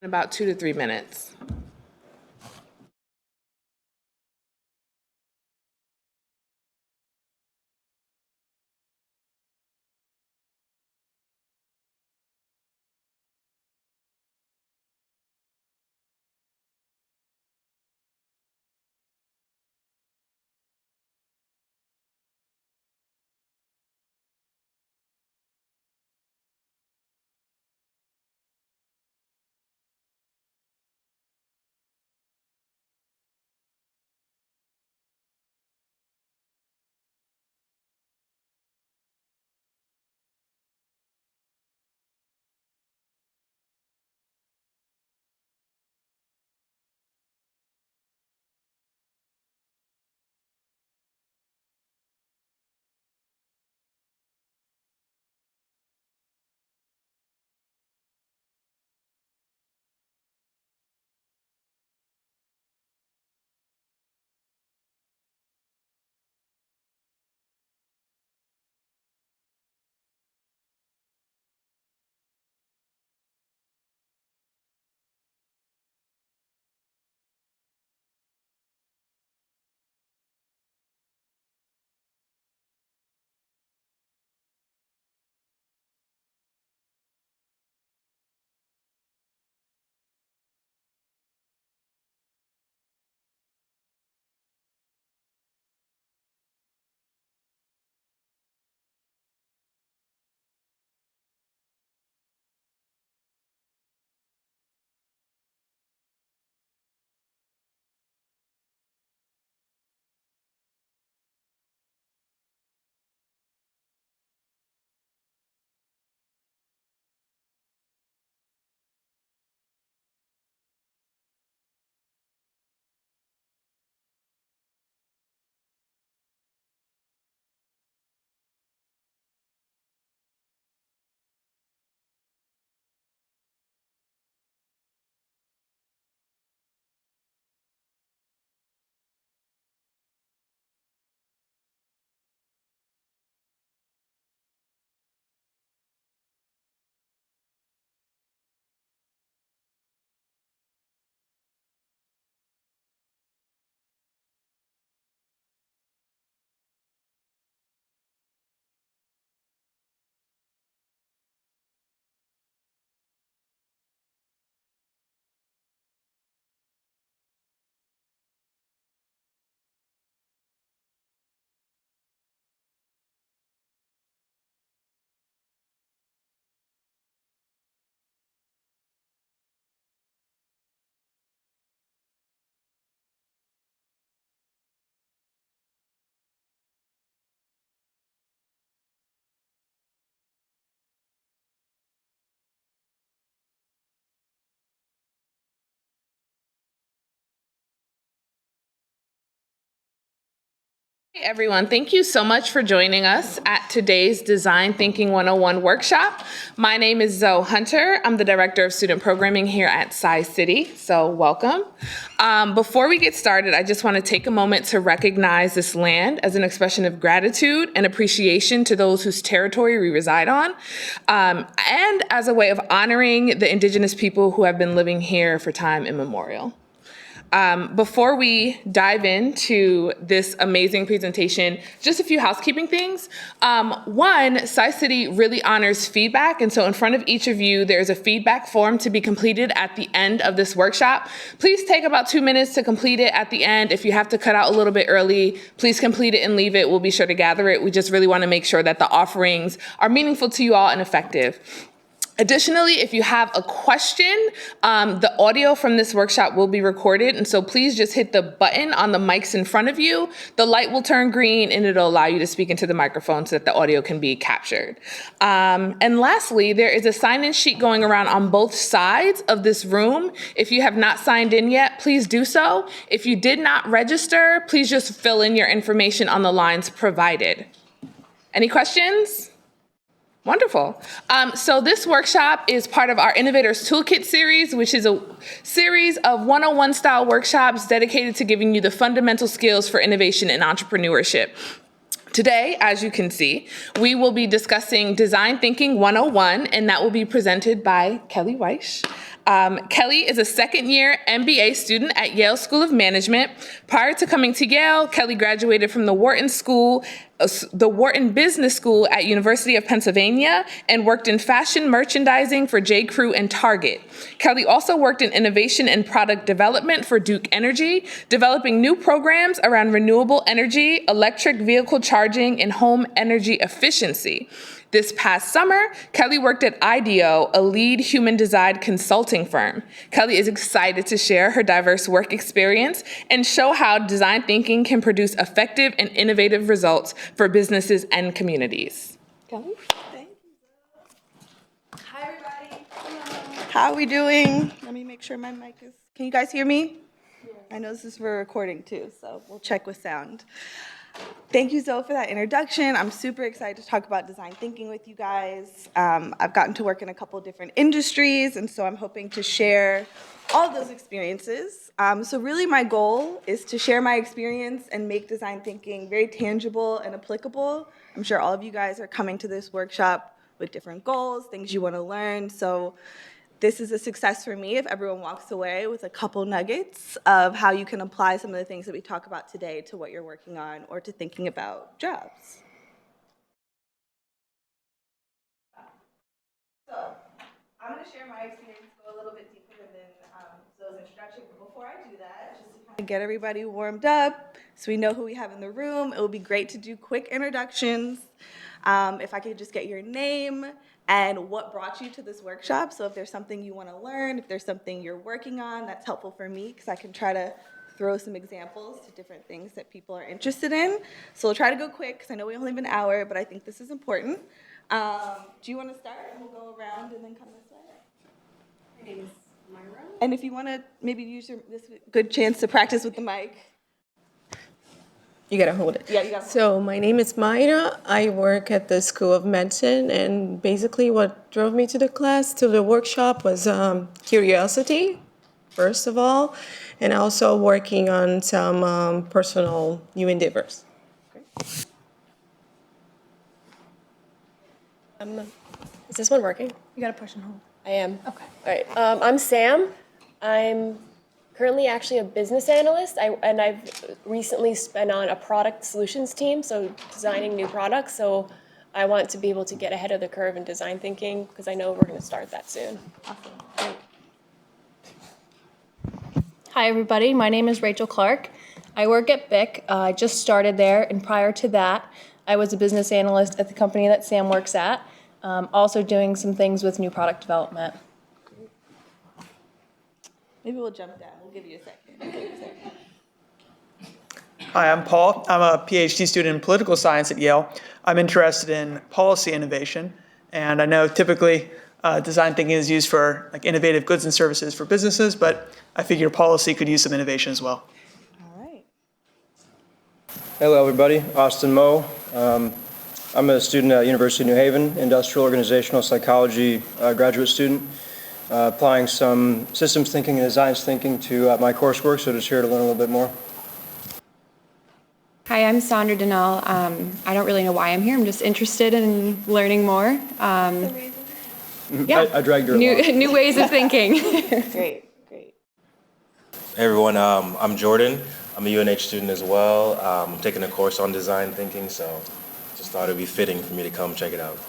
About 2 to 3 minutes. Hey everyone, thank you so much for joining us at today's Design Thinking 101 workshop. My name is Zoe Hunter. I'm the Director of Student Programming here at Tsai City, so welcome. Before we get started, I just want to take a moment to recognize this land as an expression of gratitude and appreciation to those whose territory we reside on, and as a way of honoring the Indigenous people who have been living here for time immemorial. Before we dive into this amazing presentation, just a few housekeeping things. One, Tsai City really honors feedback, and so in front of each of you, there's a feedback form to be completed at the end of this workshop. Please take about 2 minutes to complete it at the end. If you have to cut out a little bit early, please complete it and leave it. We'll be sure to gather it. We just really want to make sure that the offerings are meaningful to you all and effective. Additionally, if you have a question, the audio from this workshop will be recorded, and so please just hit the button on the mics in front of you. The light will turn green, and it'll allow you to speak into the microphone so that the audio can be captured. And lastly, there is a sign-in sheet going around on both sides of this room. If you have not signed in yet, please do so. If you did not register, please just fill in your information on the lines provided. Any questions? Wonderful. So this workshop is part of our Innovator's Toolkit series, which is a series of 101 style workshops dedicated to giving you the fundamental skills for innovation and entrepreneurship. Today, as you can see, we will be discussing Design Thinking 101, and that will be presented by Kelly Weish. Kelly is a second-year MBA student at Yale School of Management. Prior to coming to Yale, Kelly graduated from the Wharton Business School at University of Pennsylvania and worked in fashion merchandising for J. Crew and Target. Kelly also worked in innovation and product development for Duke Energy, developing new programs around renewable energy, electric vehicle charging, and home energy efficiency. This past summer, Kelly worked at IDEO, a lead human design consulting firm. Kelly is excited to share her diverse work experience and show how design thinking can produce effective and innovative results for businesses and communities. Kelly? Thank you. Hi, everybody. Hello. How are we doing? Let me make sure my mic is... Can you guys hear me? I know this is for recording too, so we'll check with sound. Thank you, Zoe, for that introduction. I'm super excited to talk about design thinking with you guys. I've gotten to work in a couple different industries, and so I'm hoping to share all of those experiences. So really my goal is to share my experience and make design thinking very tangible and applicable. I'm sure all of you guys are coming to this workshop with different goals, things you want to learn. So this is a success for me if everyone walks away with a couple nuggets of how you can apply some of the things that we talk about today to what you're working on or to thinking about jobs. So I'm going to share my experience, go a little bit deeper than Zoe's introduction. But before I do that, just to kind of get everybody warmed up so we know who we have in the room, it would be great to do quick introductions. If I could just get your name and what brought you to this workshop. So if there's something you want to learn, if there's something you're working on, that's helpful for me because I can try to throw some examples to different things that people are interested in. So we'll try to go quick because I know we only have an hour, but I think this is important. Do you want to start? And we'll go around and then come this way. My name is Myra. And if you want to maybe use this good chance to practice with the mic. You gotta hold it. Yeah, you gotta hold it. So my name is Myra. I work at the School of Medicine, and basically what drove me to the workshop was curiosity, first of all, and also working on some personal new endeavors. Is this one working? You gotta push and hold. I am. Okay. All right. I'm Sam. I'm currently actually a business analyst, and I've recently been on a product solutions team, so designing new products. So I want to be able to get ahead of the curve in design thinking because I know we're going to start that soon. Awesome. Great. Hi, everybody. My name is Rachel Clark. I work at BIC. I just started there, and prior to that, I was a business analyst at the company that Sam works at, also doing some things with new product development. Maybe we'll jump down. We'll give you a second. Hi, I'm Paul. I'm a PhD student in political science at Yale. I'm interested in policy innovation, and I know typically design thinking is used for like innovative goods and services for businesses, but I figure policy could use some innovation as well. All right. Hello, everybody. Austin Moe. I'm a student at University of New Haven, industrial organizational psychology graduate student, applying some systems thinking and design thinking to my coursework, so just here to learn a little bit more. Hi, I'm Sandra Denal. I don't really know why I'm here. I'm just interested in learning more. Yeah, I dragged her along. new ways of thinking. Great. Hey everyone, I'm Jordan. I'm a UNH student as well. I'm taking a course on design thinking, so just thought it'd be fitting for me to come check it out.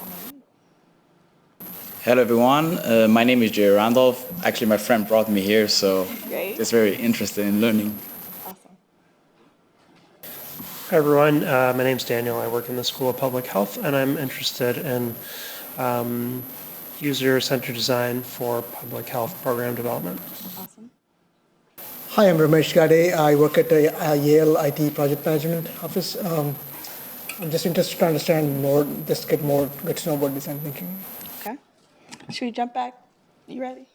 Hello everyone, my name is Jerry Randolph. Actually, my friend brought me here, so Great. just very interested in learning. Awesome. Hi everyone, my name's Daniel. I work in the School of Public Health, and I'm interested in user-centered design for public health program development. Awesome. Hi, I'm Ramesh Gade. I work at the Yale IT Project Management Office. I'm just interested to understand more, just get to know about design thinking. Okay. Should we jump back? You ready?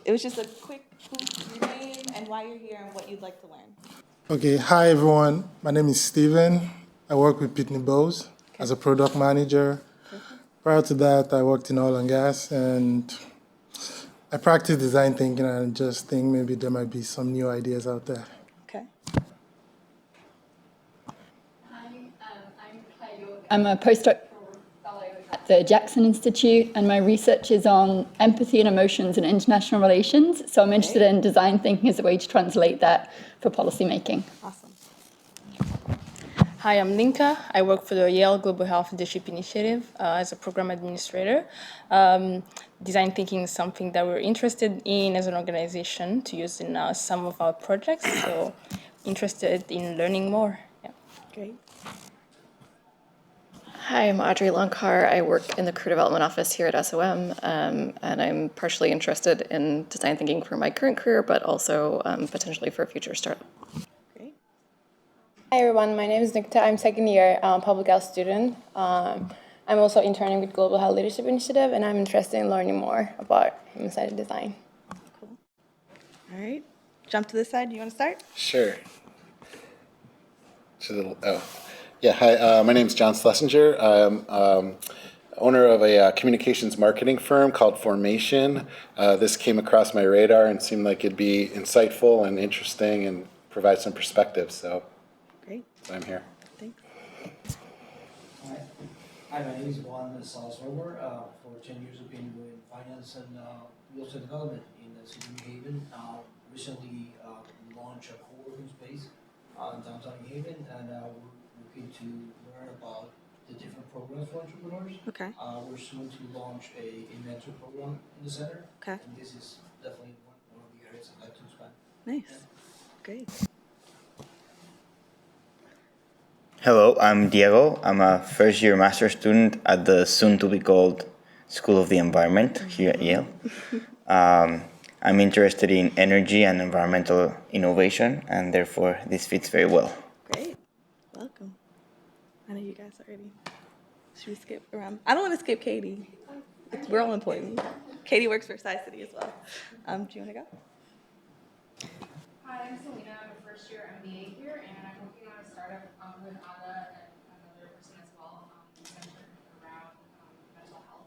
It was just a quick your name and why you're here and what you'd like to learn. Okay, hi everyone. My name is Steven. I work with Pitney Bowes as a product manager. Prior to that, I worked in oil and gas, and I practice design thinking and just think maybe there might be some new ideas out there. Okay. I'm a postdoc fellow at the Jackson Institute, and my research is on empathy and emotions in international relations. So I'm interested in design thinking as a way to translate that for policymaking. Awesome. Hi, I'm Linka. I work for the Yale Global Health Leadership Initiative as a program administrator. Design thinking is something that we're interested in as an organization to use in some of our projects. So interested in learning more. Yeah. Great. Hi, I'm Audrey Lonkar. I work in the career development office here at SOM, and I'm partially interested in design thinking for my current career, but also potentially for a future startup. Great. Hi everyone, my name is Nikita. I'm second year public health student. I'm also interning with Global Health Leadership Initiative, and I'm interested in learning more about human-centered design. Cool. All right. Jump to this side. Do you want to start? Sure. Yeah, hi, my name is John Schlesinger. I'm owner of a communications marketing firm called Formation. This came across my radar and seemed like it'd be insightful and interesting and provide some perspective, so great. I'm here. Thanks. Hi, my name is Juan Salazar. For 10 years I've been doing finance and real estate development in the city of New Haven. Recently launched a co-working space in downtown New Haven, and we're looking to learn about the different programs for entrepreneurs. Okay. We're soon to launch a mentor program in the center. Okay. And this is definitely one of the areas I'd like to expand. Nice. Great. Hello, I'm Diego. I'm a first-year master's student at the soon-to-be-called School of the Environment here at Yale. I'm interested in energy and environmental innovation, and therefore this fits very well. Great. Welcome. I know you guys already. Should we skip around? I don't want to skip Katie. We're all important. Katie works for Tsai City as well. Do you want to go? Hi, I'm Selena. I'm a first-year MBA here, and I'm working on a startup with Ada and another person as well, centered around mental health.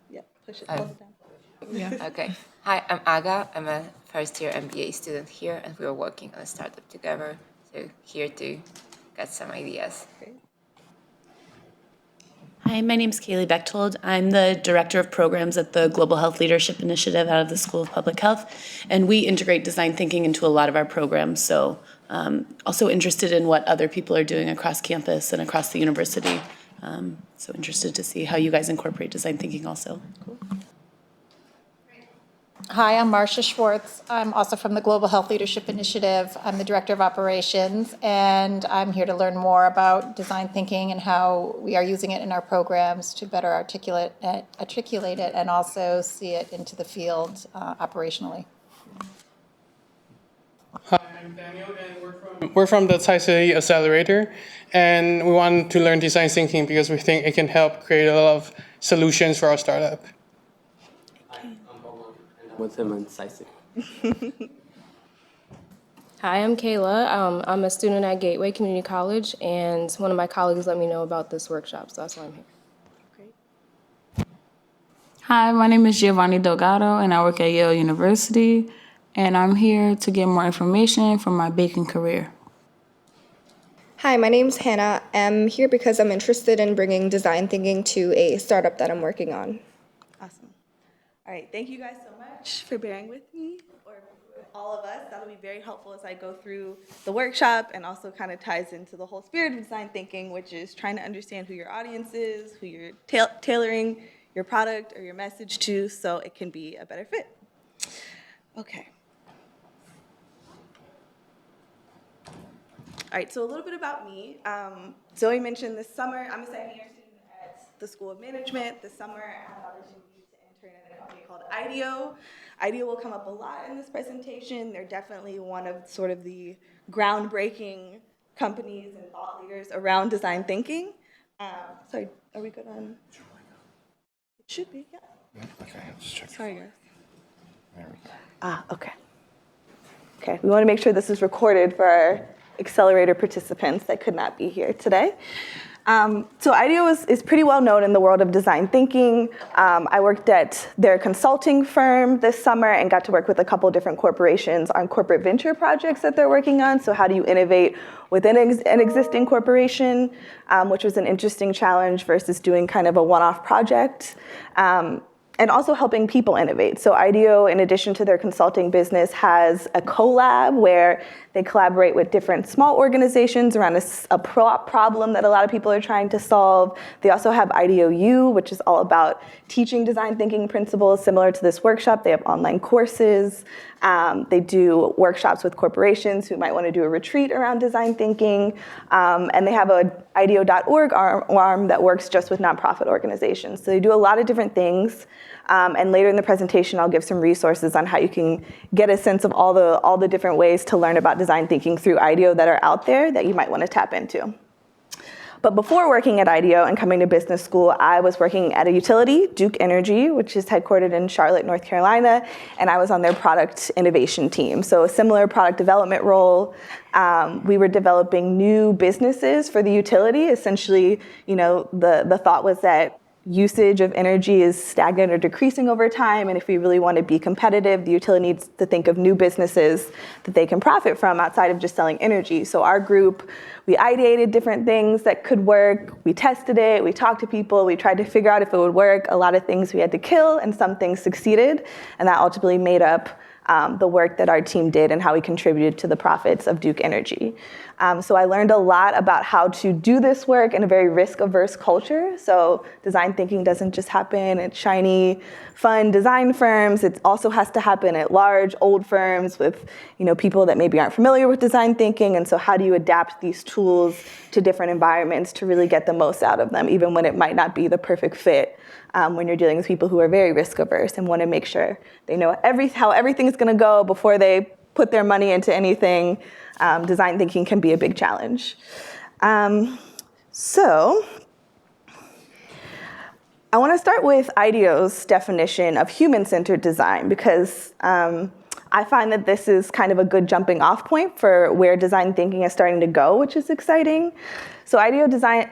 Yep, push it. Oh. Hold it down. Yeah. Okay. Hi, I'm Aga. I'm a first-year MBA student here, and we're working on a startup together. So here to get some ideas. Great. Hi, my name is Kaylee Bechtold. I'm the Director of Programs at the Global Health Leadership Initiative out of the School of Public Health, and we integrate design thinking into a lot of our programs. So also interested in what other people are doing across campus and across the university. So interested to see how you guys incorporate design thinking also. Cool. Hi, I'm Marcia Schwartz. I'm also from the Global Health Leadership Initiative. I'm the Director of Operations, and I'm here to learn more about design thinking and how we are using it in our programs to better articulate it and also see it into the field operationally. Hi, I'm Daniel, and we're from the Tsai City Accelerator, and we want to learn design thinking because we think it can help create a lot of solutions for our startup. With him in Tsai City. Hi, I'm Kayla. I'm a student at Gateway Community College, and one of my colleagues let me know about this workshop, so that's why I'm here. Hi, my name is Giovanni Delgado, and I work at Yale University, and I'm here to get more information for my baking career. Hi, my name's Hannah. I'm here because I'm interested in bringing design thinking to a startup that I'm working on. Awesome. All right, thank you guys so much for bearing with me, or all of us. That'll be very helpful as I go through the workshop, and also kind of ties into the whole spirit of design thinking, which is trying to understand who your audience is, who you're tailoring your product or your message to, so it can be a better fit. Okay. All right, so a little bit about me. Zoe mentioned this summer, I'm a second-year student at the School of Management. This summer, I had an opportunity to intern at a company called IDEO. IDEO will come up a lot in this presentation. They're definitely one of sort of the groundbreaking companies and thought leaders around design thinking. Sorry, are we good on? It should be, yeah. Okay, just check. Sorry, guys. There we go. Okay. Okay, we want to make sure this is recorded for our accelerator participants that could not be here today. So IDEO is pretty well known in the world of design thinking. I worked at their consulting firm this summer and got to work with a couple different corporations on corporate venture projects that they're working on. So how do you innovate within an existing corporation, which was an interesting challenge versus doing kind of a one-off project. And also helping people innovate. So IDEO, in addition to their consulting business, has a collab where they collaborate with different small organizations around a problem that a lot of people are trying to solve. They also have IDEO U, which is all about teaching design thinking principles similar to this workshop. They have online courses. They do workshops with corporations who might want to do a retreat around design thinking. And they have a IDEO.org arm that works just with nonprofit organizations. So they do a lot of different things. And later in the presentation, I'll give some resources on how you can get a sense of all the different ways to learn about design thinking through IDEO that are out there that you might want to tap into. But before working at IDEO and coming to business school, I was working at a utility, Duke Energy, which is headquartered in Charlotte, North Carolina, and I was on their product innovation team. So a similar product development role. We were developing new businesses for the utility. Essentially, the thought was that usage of energy is stagnant or decreasing over time, and if we really want to be competitive, the utility needs to think of new businesses that they can profit from outside of just selling energy. So our group, we ideated different things that could work, we tested it, we talked to people, we tried to figure out if it would work. A lot of things we had to kill, and some things succeeded, and that ultimately made up the work that our team did and how we contributed to the profits of Duke Energy. So I learned a lot about how to do this work in a very risk-averse culture. So design thinking doesn't just happen at shiny, fun design firms. It also has to happen at large, old firms with people that maybe aren't familiar with design thinking. And so how do you adapt these tools to different environments to really get the most out of them, even when it might not be the perfect fit, when you're dealing with people who are very risk-averse and want to make sure they know how everything is going to go before they put their money into anything. Design thinking can be a big challenge. So I want to start with IDEO's definition of human-centered design because I find that this is kind of a good jumping off point for where design thinking is starting to go, which is exciting. So IDEO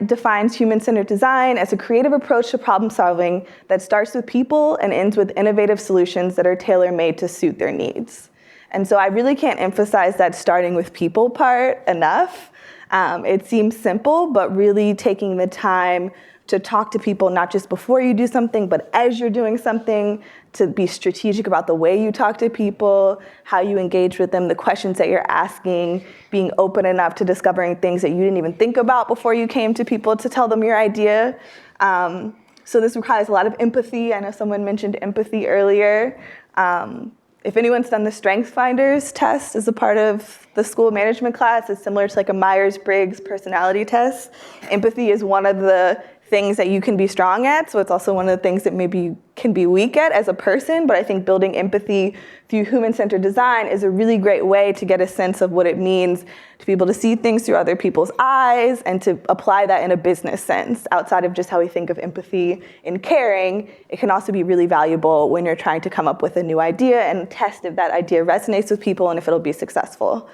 defines human-centered design as a creative approach to problem solving that starts with people and ends with innovative solutions that are tailor-made to suit their needs. And so I really can't emphasize that starting with people part enough. It seems simple, but really taking the time to talk to people, not just before you do something, but as you're doing something, to be strategic about the way you talk to people, how you engage with them, the questions that you're asking, being open enough to discovering things that you didn't even think about before you came to people to tell them your idea. So this requires a lot of empathy. I know someone mentioned empathy earlier. If anyone's done the Strengths Finders test as a part of the school management class, it's similar to like a Myers-Briggs personality test. Empathy is one of the things that you can be strong at, so it's also one of the things that maybe you can be weak at as a person, but I think building empathy through human-centered design is a really great way to get a sense of what it means to be able to see things through other people's eyes and to apply that in a business sense. Outside of just how we think of empathy in caring, it can also be really valuable when you're trying to come up with a new idea and test if that idea resonates with people and if it'll be successful.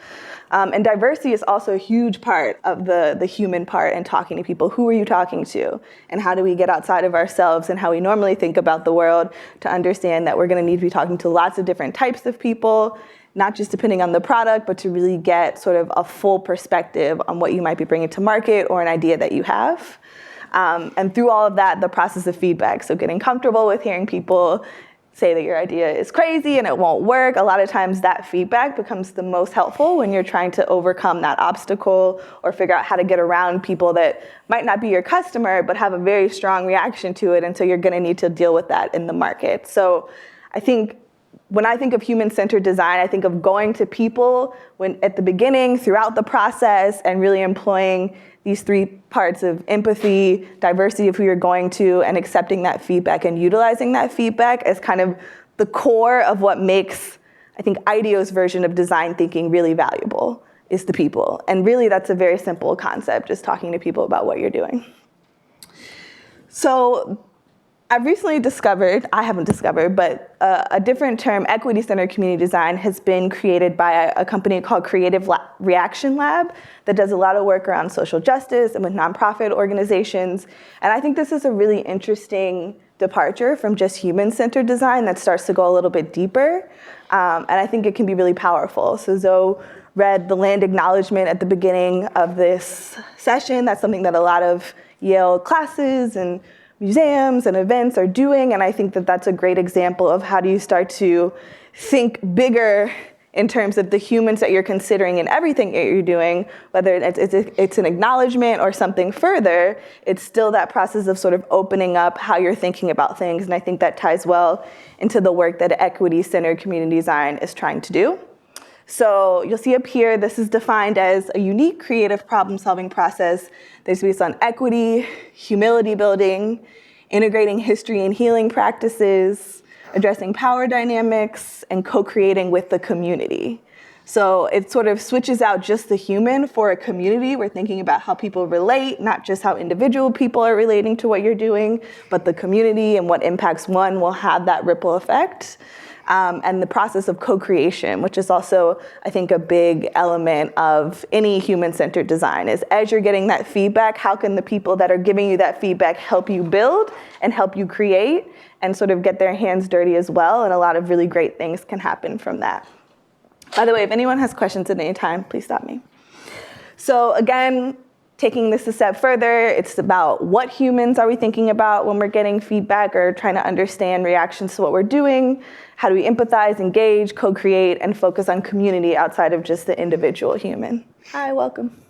And diversity is also a huge part of the human part in talking to people. Who are you talking to? And how do we get outside of ourselves and how we normally think about the world to understand that we're going to need to be talking to lots of different types of people, not just depending on the product, but to really get sort of a full perspective on what you might be bringing to market or an idea that you have. And through all of that, the process of feedback. So getting comfortable with hearing people say that your idea is crazy and it won't work. A lot of times that feedback becomes the most helpful when you're trying to overcome that obstacle or figure out how to get around people that might not be your customer but have a very strong reaction to it, and so you're going to need to deal with that in the market. So I think when I think of human-centered design, I think of going to people at the beginning, throughout the process, and really employing these three parts of empathy, diversity of who you're going to, and accepting that feedback and utilizing that feedback as kind of the core of what makes, I think, IDEO's version of design thinking really valuable, is the people. And really, that's a very simple concept, just talking to people about what you're doing. So I've recently discovered, I haven't discovered, but a different term, equity-centered community design, has been created by a company called Creative Reaction Lab that does a lot of work around social justice and with nonprofit organizations. And I think this is a really interesting departure from just human-centered design that starts to go a little bit deeper. And I think it can be really powerful. So Zoe read the land acknowledgement at the beginning of this session. That's something that a lot of Yale classes and museums and events are doing, and I think that that's a great example of how do you start to think bigger in terms of the humans that you're considering in everything that you're doing, whether it's an acknowledgement or something further, it's still that process of sort of opening up how you're thinking about things, and I think that ties well into the work that equity-centered community design is trying to do. So you'll see up here, this is defined as a unique creative problem-solving process that's based on equity, humility building, integrating history and healing practices, addressing power dynamics, and co-creating with the community. So it sort of switches out just the human for a community. We're thinking about how people relate, not just how individual people are relating to what you're doing, but the community and what impacts one will have that ripple effect. And the process of co-creation, which is also, I think, a big element of any human-centered design, is as you're getting that feedback, how can the people that are giving you that feedback help you build and help you create and sort of get their hands dirty as well, and a lot of really great things can happen from that. By the way, if anyone has questions at any time, please stop me. So again, taking this a step further, it's about what humans are we thinking about when we're getting feedback or trying to understand reactions to what we're doing. How do we empathize, engage, co-create, and focus on community outside of just the individual human? Hi, welcome.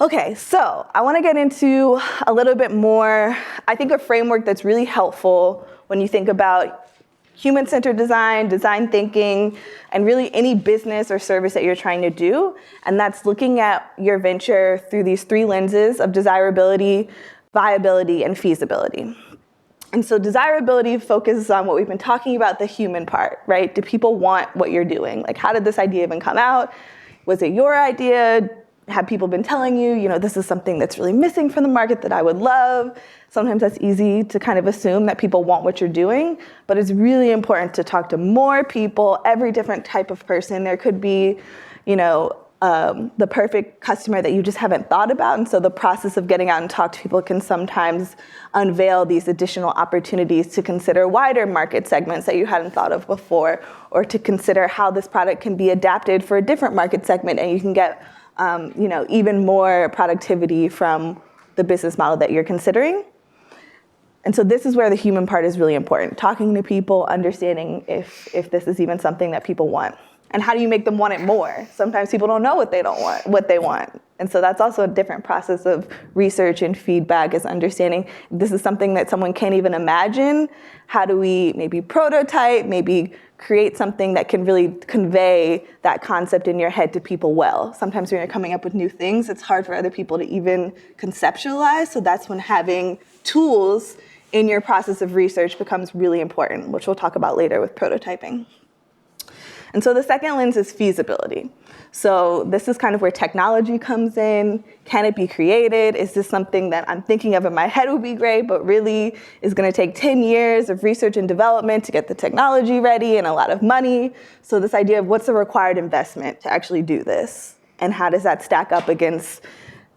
Okay, so I want to get into a little bit more, I think, a framework that's really helpful when you think about human-centered design, design thinking, and really any business or service that you're trying to do. And that's looking at your venture through these three lenses of desirability, viability, and feasibility. And so desirability focuses on what we've been talking about, the human part, right? Do people want what you're doing? Like, how did this idea even come out? Was it your idea? Have people been telling you, this is something that's really missing from the market that I would love? Sometimes that's easy to kind of assume that people want what you're doing, but it's really important to talk to more people, every different type of person. There could be, the perfect customer that you just haven't thought about. And so the process of getting out and talk to people can sometimes unveil these additional opportunities to consider wider market segments that you hadn't thought of before, or to consider how this product can be adapted for a different market segment, and you can get even more productivity from the business model that you're considering. And so this is where the human part is really important. Talking to people, understanding if this is even something that people want. And how do you make them want it more? Sometimes people don't know what they want. And so that's also a different process of research and feedback, is understanding this is something that someone can't even imagine. How do we maybe prototype, maybe create something that can really convey that concept in your head to people well? Sometimes when you're coming up with new things, it's hard for other people to even conceptualize. So that's when having tools in your process of research becomes really important, which we'll talk about later with prototyping. And so the second lens is feasibility. So this is kind of where technology comes in. Can it be created? Is this something that I'm thinking of in my head would be great, but really is going to take 10 years of research and development to get the technology ready and a lot of money? So this idea of what's the required investment to actually do this? And how does that stack up against,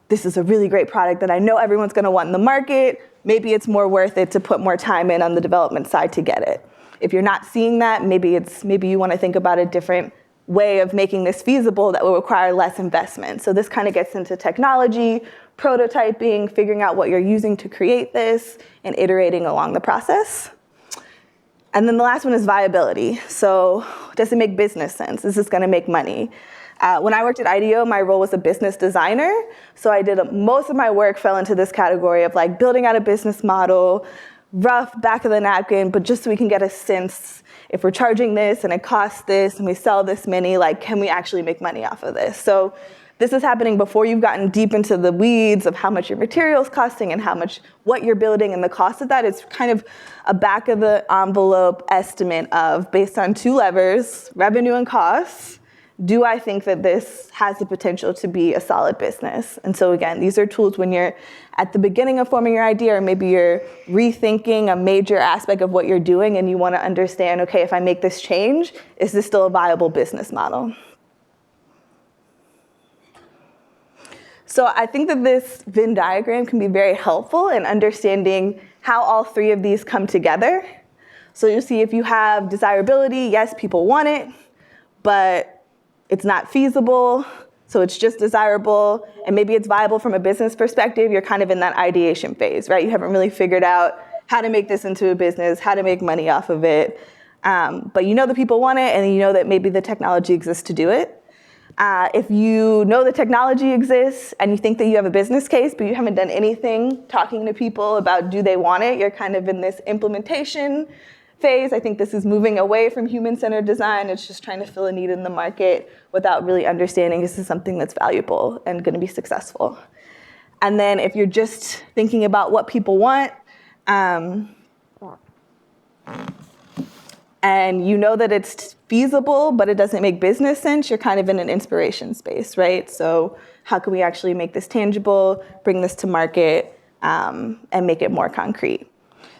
this is a really great product that I know everyone's going to want in the market. Maybe it's more worth it to put more time in on the development side to get it. If you're not seeing that, maybe you want to think about a different way of making this feasible that will require less investment. So this kind of gets into technology, prototyping, figuring out what you're using to create this, and iterating along the process. And then the last one is viability. So does it make business sense? Is this going to make money? When I worked at IDEO, my role was a business designer. So most of my work fell into this category of like building out a business model, rough back of the napkin, but just so we can get a sense, if we're charging this and it costs this and we sell this many, like, can we actually make money off of this? So this is happening before you've gotten deep into the weeds of how much your material's costing and how much what you're building and the cost of that. It's kind of a back of the envelope estimate of, based on two levers, revenue and costs, do I think that this has the potential to be a solid business? And so again, these are tools when you're at the beginning of forming your idea, or maybe you're rethinking a major aspect of what you're doing and you want to understand, okay, if I make this change, is this still a viable business model? So I think that this Venn diagram can be very helpful in understanding how all three of these come together. So you'll see if you have desirability, yes, people want it, but it's not feasible, so it's just desirable, and maybe it's viable from a business perspective. You're kind of in that ideation phase, right? You haven't really figured out how to make this into a business, how to make money off of it, but you know the people want it, and you know that maybe the technology exists to do it. If you know the technology exists and you think that you have a business case, but you haven't done anything talking to people about do they want it, you're kind of in this implementation phase. I think this is moving away from human-centered design. It's just trying to fill a need in the market without really understanding this is something that's valuable and going to be successful. And then if you're just thinking about what people want, and you know that it's feasible, but it doesn't make business sense, you're kind of in an inspiration space, right? So how can we actually make this tangible, bring this to market, and make it more concrete?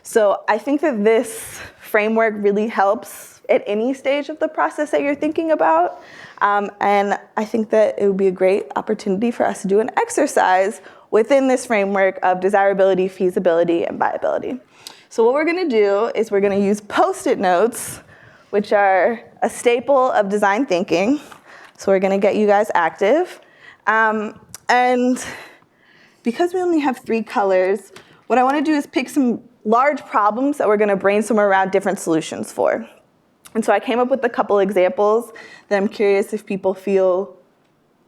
So I think that this framework really helps at any stage of the process that you're thinking about. And I think that it would be a great opportunity for us to do an exercise within this framework of desirability, feasibility, and viability. So what we're going to do is we're going to use Post-it notes, which are a staple of design thinking. So we're going to get you guys active. And because we only have 3 colors, what I want to do is pick some large problems that we're going to brainstorm around different solutions for. And so I came up with a couple examples that I'm curious if people feel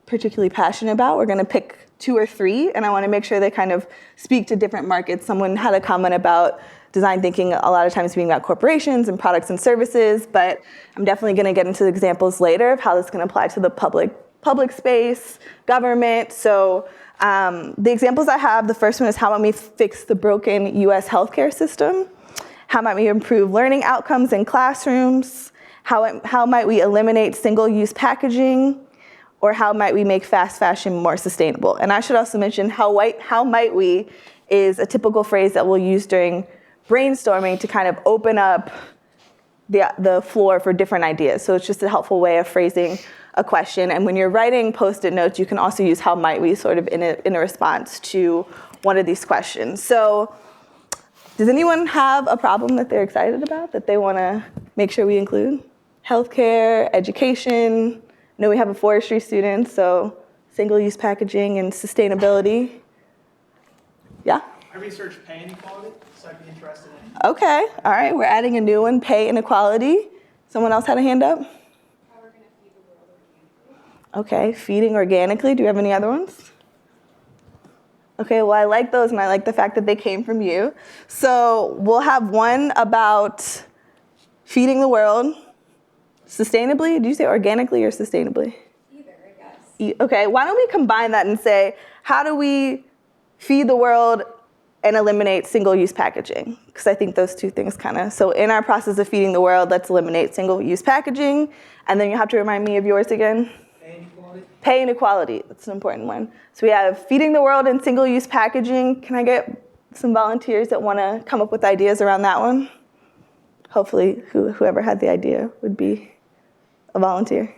particularly passionate about. We're going to pick 2 or 3, and I want to make sure they kind of speak to different markets. Someone had a comment about design thinking a lot of times being about corporations and products and services, but I'm definitely going to get into the examples later of how this can apply to the public space, government. So the examples I have, the first one is how might we fix the broken US healthcare system? How might we improve learning outcomes in classrooms? How might we eliminate single-use packaging? Or how might we make fast fashion more sustainable? And I should also mention how might we is a typical phrase that we'll use during brainstorming to kind of open up the floor for different ideas. So it's just a helpful way of phrasing a question. And when you're writing Post-it notes, you can also use how might we sort of in a response to one of these questions. So does anyone have a problem that they're excited about, that they want to make sure we include? Healthcare, education. I know we have a forestry student, so single-use packaging and sustainability. Yeah? I researched pay inequality, so I'd be interested in it. Okay, all right, we're adding a new one, pay inequality. Someone else had a hand up? How we're going to feed the world organically. Okay, feeding organically. Do you have any other ones? Okay, well, I like those, and I like the fact that they came from you. So we'll have one about feeding the world sustainably. Did you say organically or sustainably? Either, I guess. Okay, why don't we combine that and say, how do we feed the world and eliminate single-use packaging? Because I think those two things kind of, so in our process of feeding the world, let's eliminate single-use packaging. And then you have to remind me of yours again. Pay inequality. Pay inequality, that's an important one. So we have feeding the world and single-use packaging. Can I get some volunteers that want to come up with ideas around that one? Hopefully whoever had the idea would be a volunteer.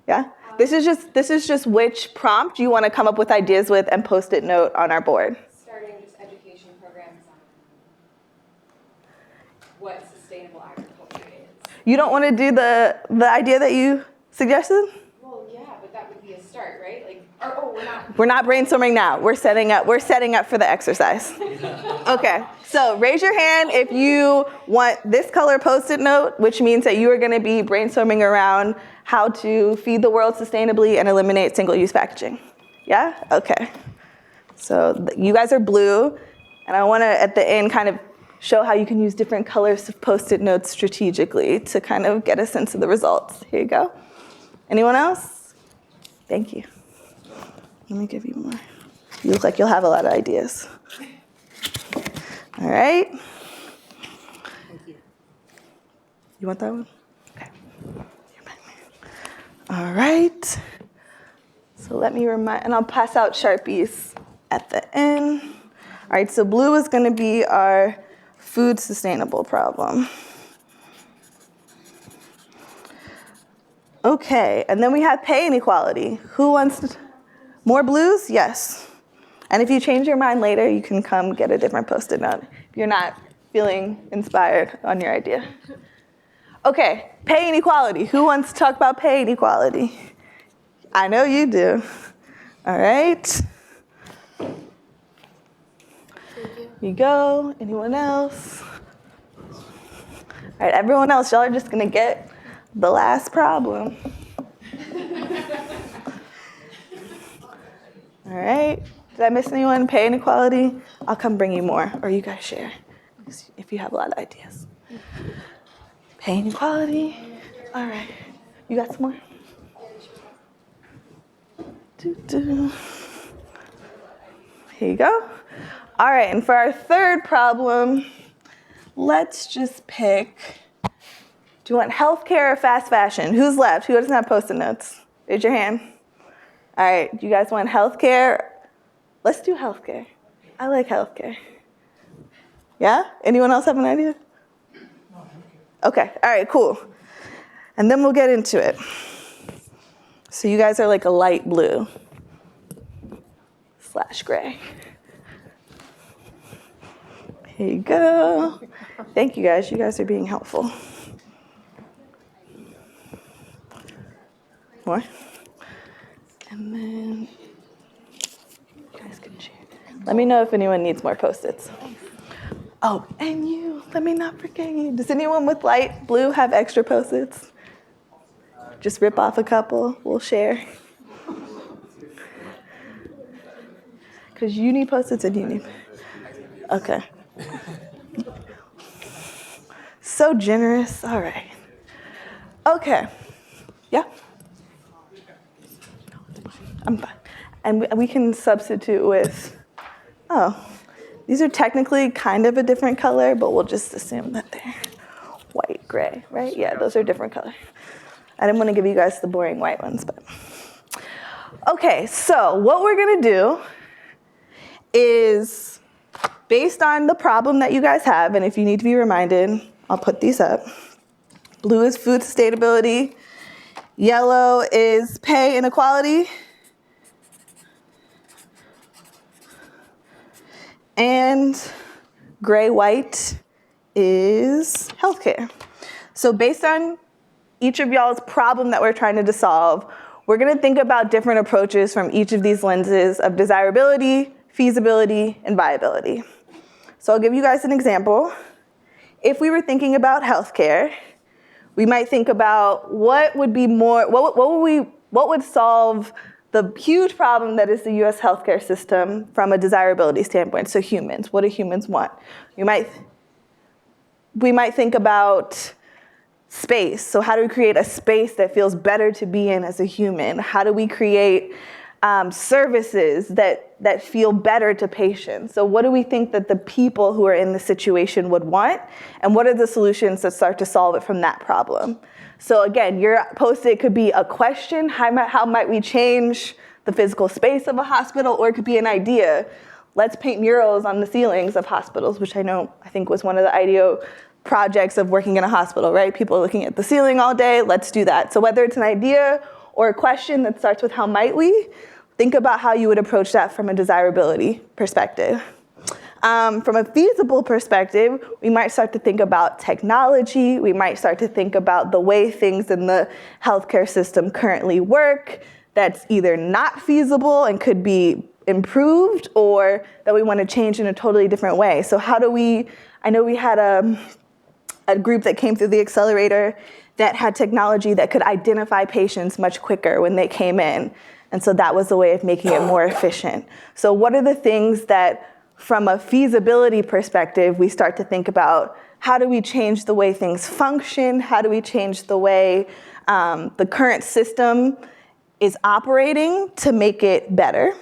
Yeah? This is just which prompt you want to come up with ideas with and Post-it note on our board. Starting just education programs on what sustainable agriculture is. You don't want to do the idea that you suggested? Well, yeah, but that would be a start, right? We're not brainstorming now. We're setting up for the exercise. Okay, so raise your hand if you want this color Post-it note, which means that you are going to be brainstorming around how to feed the world sustainably and eliminate single-use packaging. Yeah? Okay. So you guys are blue, and I want to, at the end, kind of show how you can use different colors of Post-it notes strategically to kind of get a sense of the results. Here you go. Anyone else? Thank you. Let me give you more. You look like you'll have a lot of ideas. All right. Thank you. You want that one? Okay. All right. So let me remind, and I'll pass out Sharpies at the end. All right, so blue is going to be our food sustainable problem. Okay, and then we have pay inequality. Who wants more blues? Yes. And if you change your mind later, you can come get a different Post-it note if you're not feeling inspired on your idea. Okay, pay inequality. Who wants to talk about pay inequality? I know you do. All right. Here you go. Anyone else? All right, everyone else, y'all are just going to get the last problem. All right. Did I miss anyone? Pay inequality? I'll come bring you more, or you guys share if you have a lot of ideas. Pay inequality. All right. You got some more? Here you go. All right, and for our third problem, let's just pick, do you want healthcare or fast fashion? Who's left? Who doesn't have Post-it notes? Raise your hand. All right, do you guys want healthcare? Let's do healthcare. I like healthcare. Yeah? Anyone else have an idea? Okay, all right, cool. And then we'll get into it. So you guys are like a light blue / gray. Here you go. Thank you guys. You guys are being helpful. More. And then you guys can share. Let me know if anyone needs more Post-its. Oh, and you. Let me not forget you. Does anyone with light blue have extra Post-its? Just rip off a couple. We'll share. Because you need Post-its and you need. Okay. So generous. All right. Okay. Yeah? I'm fine. And we can substitute with, these are technically kind of a different color, but we'll just assume that they're white, gray, right? Yeah, those are different colors. I didn't want to give you guys the boring white ones, but. Okay, so what we're going to do is, based on the problem that you guys have, and if you need to be reminded, I'll put these up. Blue is food sustainability. Yellow is pay inequality. And gray-white is healthcare. So based on each of y'all's problem that we're trying to solve, we're going to think about different approaches from each of these lenses of desirability, feasibility, and viability. So I'll give you guys an example. If we were thinking about healthcare, we might think about what would solve the huge problem that is the US healthcare system from a desirability standpoint. So humans, what do humans want? We might think about space. So how do we create a space that feels better to be in as a human? How do we create services that feel better to patients? So what do we think that the people who are in the situation would want? And what are the solutions that start to solve it from that problem? So again, your Post-it could be a question, how might we change the physical space of a hospital? Or it could be an idea. Let's paint murals on the ceilings of hospitals, which I think was one of the IDEO projects of working in a hospital, right? People are looking at the ceiling all day, let's do that. So whether it's an idea or a question that starts with how might we, think about how you would approach that from a desirability perspective. From a feasible perspective, we might start to think about technology. We might start to think about the way things in the healthcare system currently work that's either not feasible and could be improved, or that we want to change in a totally different way. So how do I know we had a group that came through the accelerator that had technology that could identify patients much quicker when they came in. And so that was a way of making it more efficient. So what are the things that, from a feasibility perspective, we start to think about? How do we change the way things function? How do we change the way the current system is operating to make it better?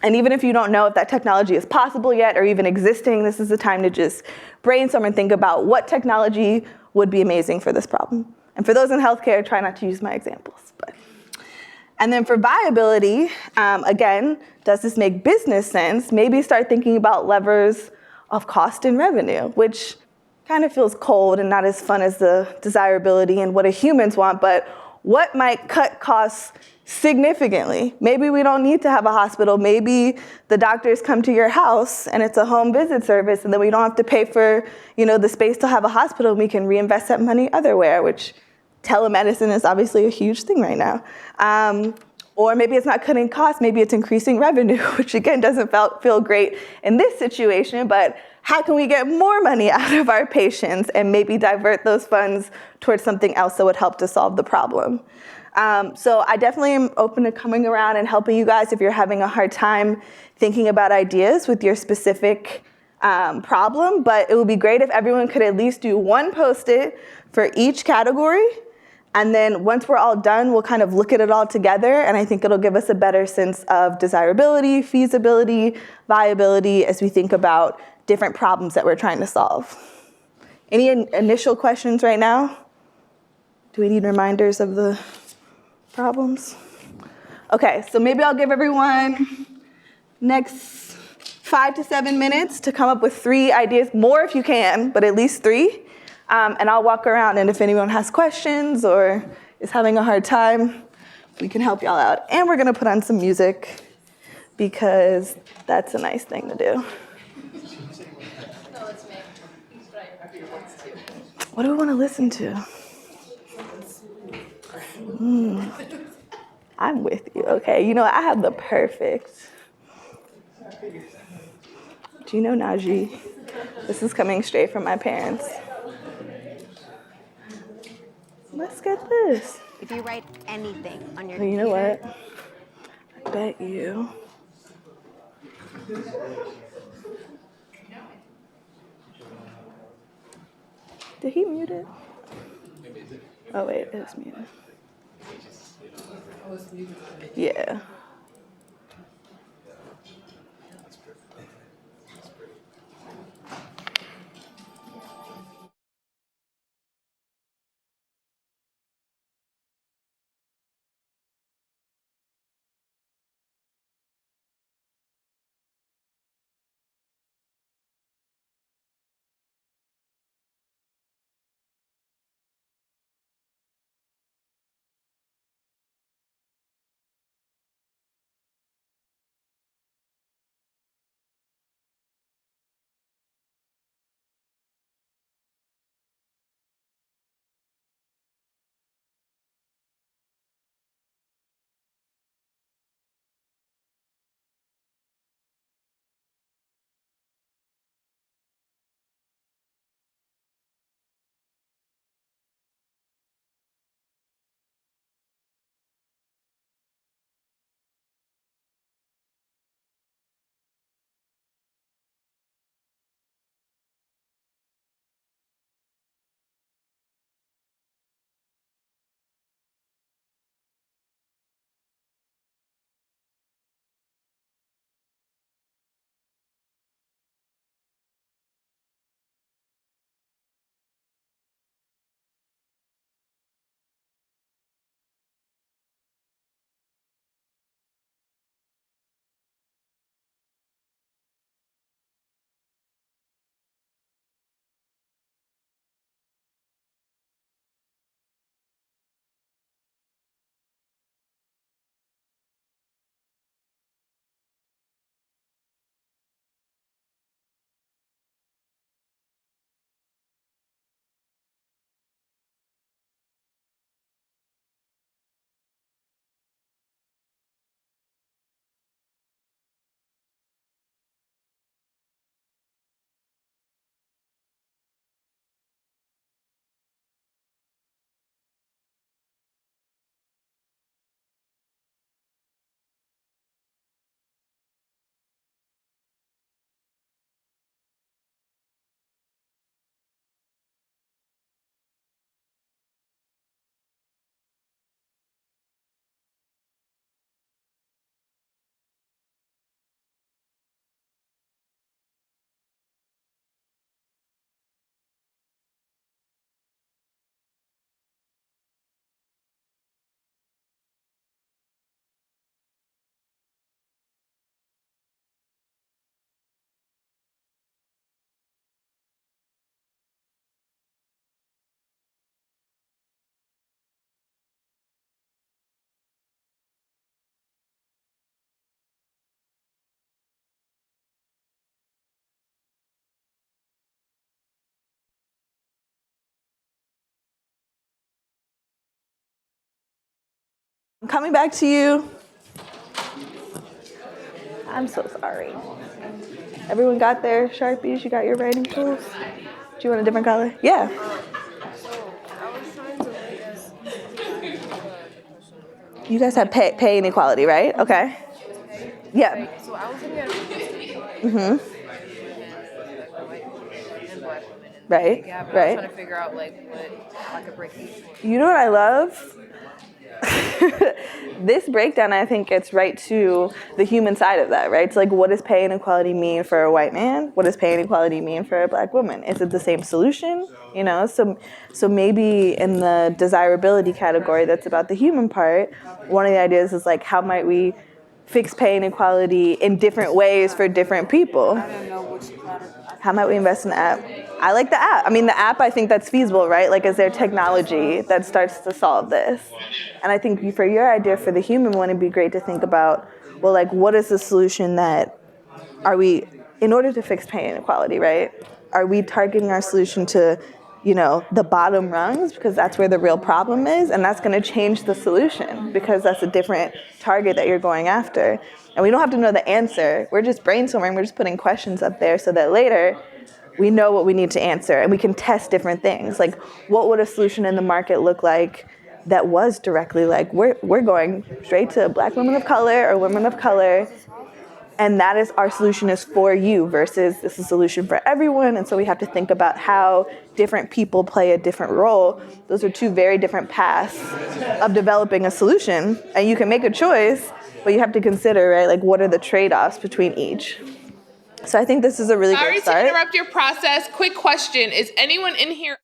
And even if you don't know if that technology is possible yet or even existing, this is the time to just brainstorm and think about what technology would be amazing for this problem. And for those in healthcare, try not to use my examples. And then for viability, again, does this make business sense? Maybe start thinking about levers of cost and revenue, which kind of feels cold and not as fun as the desirability and what do humans want, but what might cut costs significantly? Maybe we don't need to have a hospital. Maybe the doctors come to your house and it's a home visit service, and then we don't have to pay for, the space to have a hospital. We can reinvest that money otherwhere, which telemedicine is obviously a huge thing right now. Or maybe it's not cutting costs, maybe it's increasing revenue, which again doesn't feel great in this situation, but how can we get more money out of our patients and maybe divert those funds towards something else that would help to solve the problem? So I definitely am open to coming around and helping you guys if you're having a hard time thinking about ideas with your specific problem, but it would be great if everyone could at least do one Post-it for each category. And then once we're all done, we'll kind of look at it all together, and I think it'll give us a better sense of desirability, feasibility, viability as we think about different problems that we're trying to solve. Any initial questions right now? Do we need reminders of the problems? Okay, so maybe I'll give everyone next 5 to 7 minutes to come up with 3 ideas, more if you can, but at least 3. And I'll walk around, and if anyone has questions or is having a hard time, we can help y'all out. And we're gonna put on some music because that's a nice thing to do. What do we wanna listen to? I'm with you, okay. I have the perfect. Do you know Najee? This is coming straight from my parents. Let's get this. If you write anything on your Well, you know what? I bet you. Did he mute it? Oh wait, it's muted. Yeah. I'm coming back to you. I'm so sorry. Everyone got their Sharpies? You got your writing tools? Do you want a different color? Yeah. You guys have pay inequality, right? Okay. Yeah. So I was looking at Mhm. and black women and Right. gap, and I was Right. trying to figure out like what I could break each one. You know what I love? This breakdown, I think, gets right to the human side of that, right? It's like, what does pay inequality mean for a white man? What does pay inequality mean for a black woman? Is it the same solution? You know, so maybe in the desirability category that's about the human part, one of the ideas is like, how might we fix pay inequality in different ways for different people? How might we invest in the app? I like the app. I mean, the app, I think that's feasible, right? Like, is there technology that starts to solve this? And I think for your idea for the human one, it'd be great to think about, well, like, what is the solution that are we, in order to fix pay inequality, right? Are we targeting our solution to, you know, the bottom rungs because that's where the real problem is, and that's going to change the solution because that's a different target that you're going after. And we don't have to know the answer. We're just brainstorming. We're just putting questions up there so that later we know what we need to answer and we can test different things. Like, what would a solution in the market look like that was directly like, we're going straight to black women of color or women of color, and that is our solution is for you versus this is a solution for everyone. And so we have to think about how different people play a different role. Those are two very different paths of developing a solution. And you can make a choice, but you have to consider, right, like what are the trade-offs between each. So I think this is a really Sorry great start. to interrupt your process. Quick question. Is anyone in here?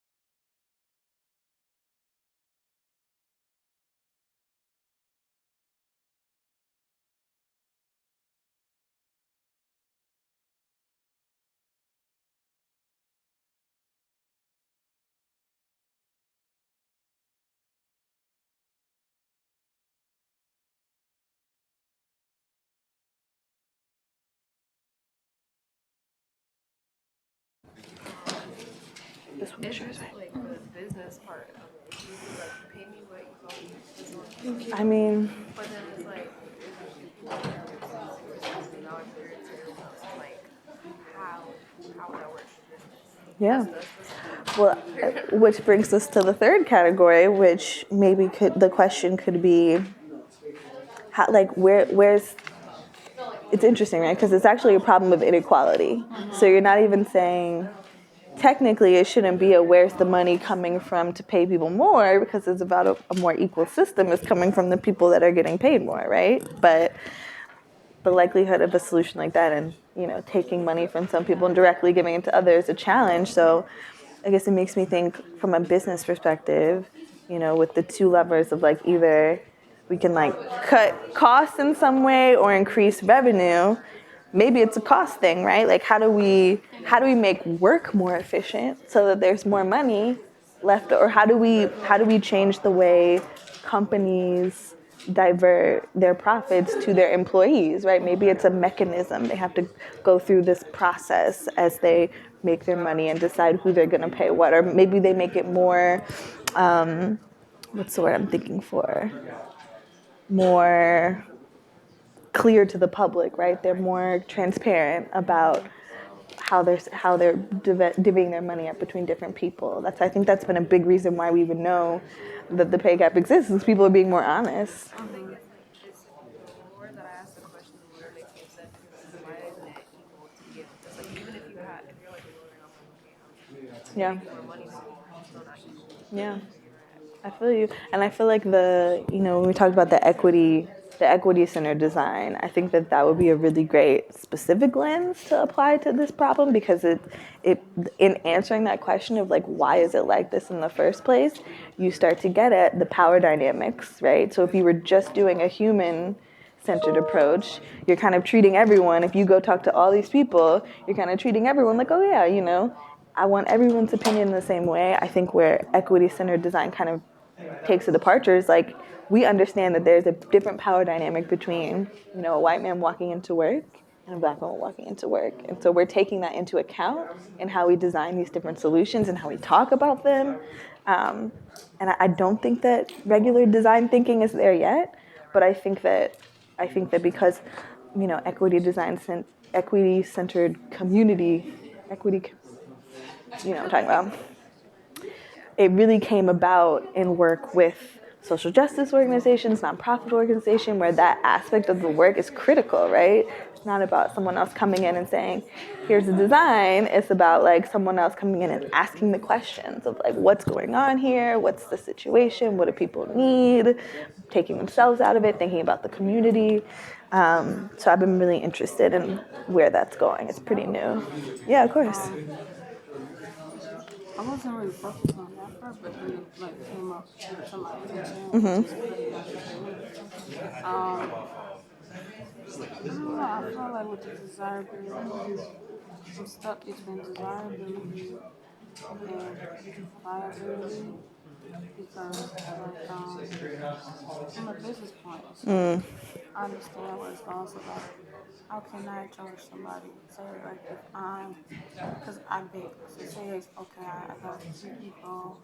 This one is yours. Like the business part of it. Like pay me what you call me. I mean, But then it's like like how that works in business. yeah. Well, which brings us to the third category, which maybe the question could be, how, like, where's, it's interesting, right? Because it's actually a problem of inequality. So you're not even saying, technically it shouldn't be a where's the money coming from to pay people more, because it's about a more equal system is coming from the people that are getting paid more, right? But the likelihood of a solution like that and, you know, taking money from some people and directly giving it to others is a challenge. So I guess it makes me think from a business perspective, you know, with the two levers of like either we can like cut costs in some way or increase revenue. Maybe it's a cost thing, right? Like how do we make work more efficient so that there's more money left, or how do we change the way companies divert their profits to their employees, right? Maybe it's a mechanism. They have to go through this process as they make their money and decide who they're going to pay what, or maybe they make it more, what's the word I'm thinking for? More clear to the public, right? They're more transparent about how they're divvying their money up between different people. I think that's been a big reason why we would know that the pay gap exists, is people are being more honest. I think it's the more that I ask the question, the more it makes me upset because why isn't it equal to begin with? It's like even if you're like lowering off like okay, Yeah. making more money, so it's still not equal. Yeah, I feel you. And I feel like when we talked about the equity center design, I think that would be a really great specific lens to apply to this problem, because it in answering that question of like, why is it like this in the first place, you start to get at the power dynamics, right? So if you were just doing a human-centered approach, you're kind of treating everyone, if you go talk to all these people, you're kind of treating everyone like, oh yeah, I want everyone's opinion the same way. I think where equity-centered design kind of takes a departure is like, we understand that there's a different power dynamic between, a white man walking into work and a black woman walking into work. And so we're taking that into account in how we design these different solutions and how we talk about them. And I don't think that regular design thinking is there yet, But I think that because, equity-centered community, what I'm talking about. It really came about in work with social justice organizations, nonprofit organizations, where that aspect of the work is critical, right? It's not about someone else coming in and saying, here's the design. It's about like someone else coming in and asking the questions of like, what's going on here? What's the situation? What do people need? Taking themselves out of it, thinking about the community. So I've been really interested in where that's going. It's pretty new. Yeah, of course. I wasn't really focused on that part, but then it like came up to my attention, Mhm. which is pretty interesting. I don't know. I feel like with the desirability, I'm stuck between desirability and viability because, like, from a business point, it's like, I understand where it's going. So, like, how can I charge somebody? Say, like, if because I bake. So, say it's okay. I got 2 people,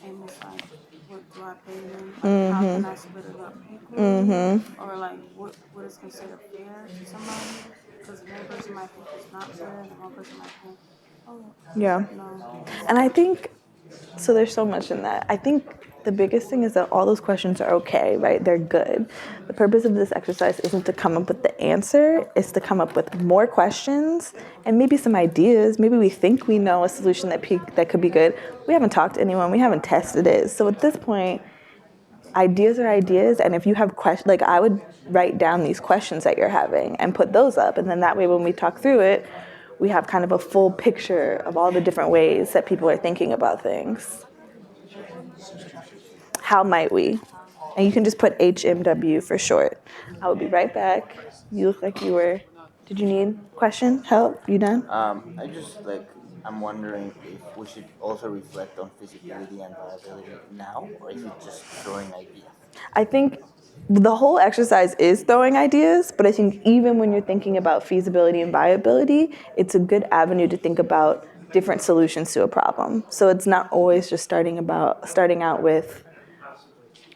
and it's like, what do I pay them? Like, how can I split it up equally? Or like, what is considered fair to somebody? Because one person might think it's not fair, and one person might think, oh, Yeah. no. And I think, so there's so much in that. I think the biggest thing is that all those questions are okay, right? They're good. The purpose of this exercise isn't to come up with the answer, it's to come up with more questions and maybe some ideas. Maybe we think we know a solution that could be good. We haven't talked to anyone, we haven't tested it. So at this point, ideas are ideas, and if you have questions, like I would write down these questions that you're having and put those up, and then that way when we talk through it, we have kind of a full picture of all the different ways that people are thinking about things. How might we? And you can just put HMW for short. I will be right back. You look like you were, did you need question, help? You done? I'm wondering if we should also reflect on feasibility and viability now, or is it just throwing ideas? I think the whole exercise is throwing ideas, but I think even when you're thinking about feasibility and viability, it's a good avenue to think about different solutions to a problem. So it's not always just starting out with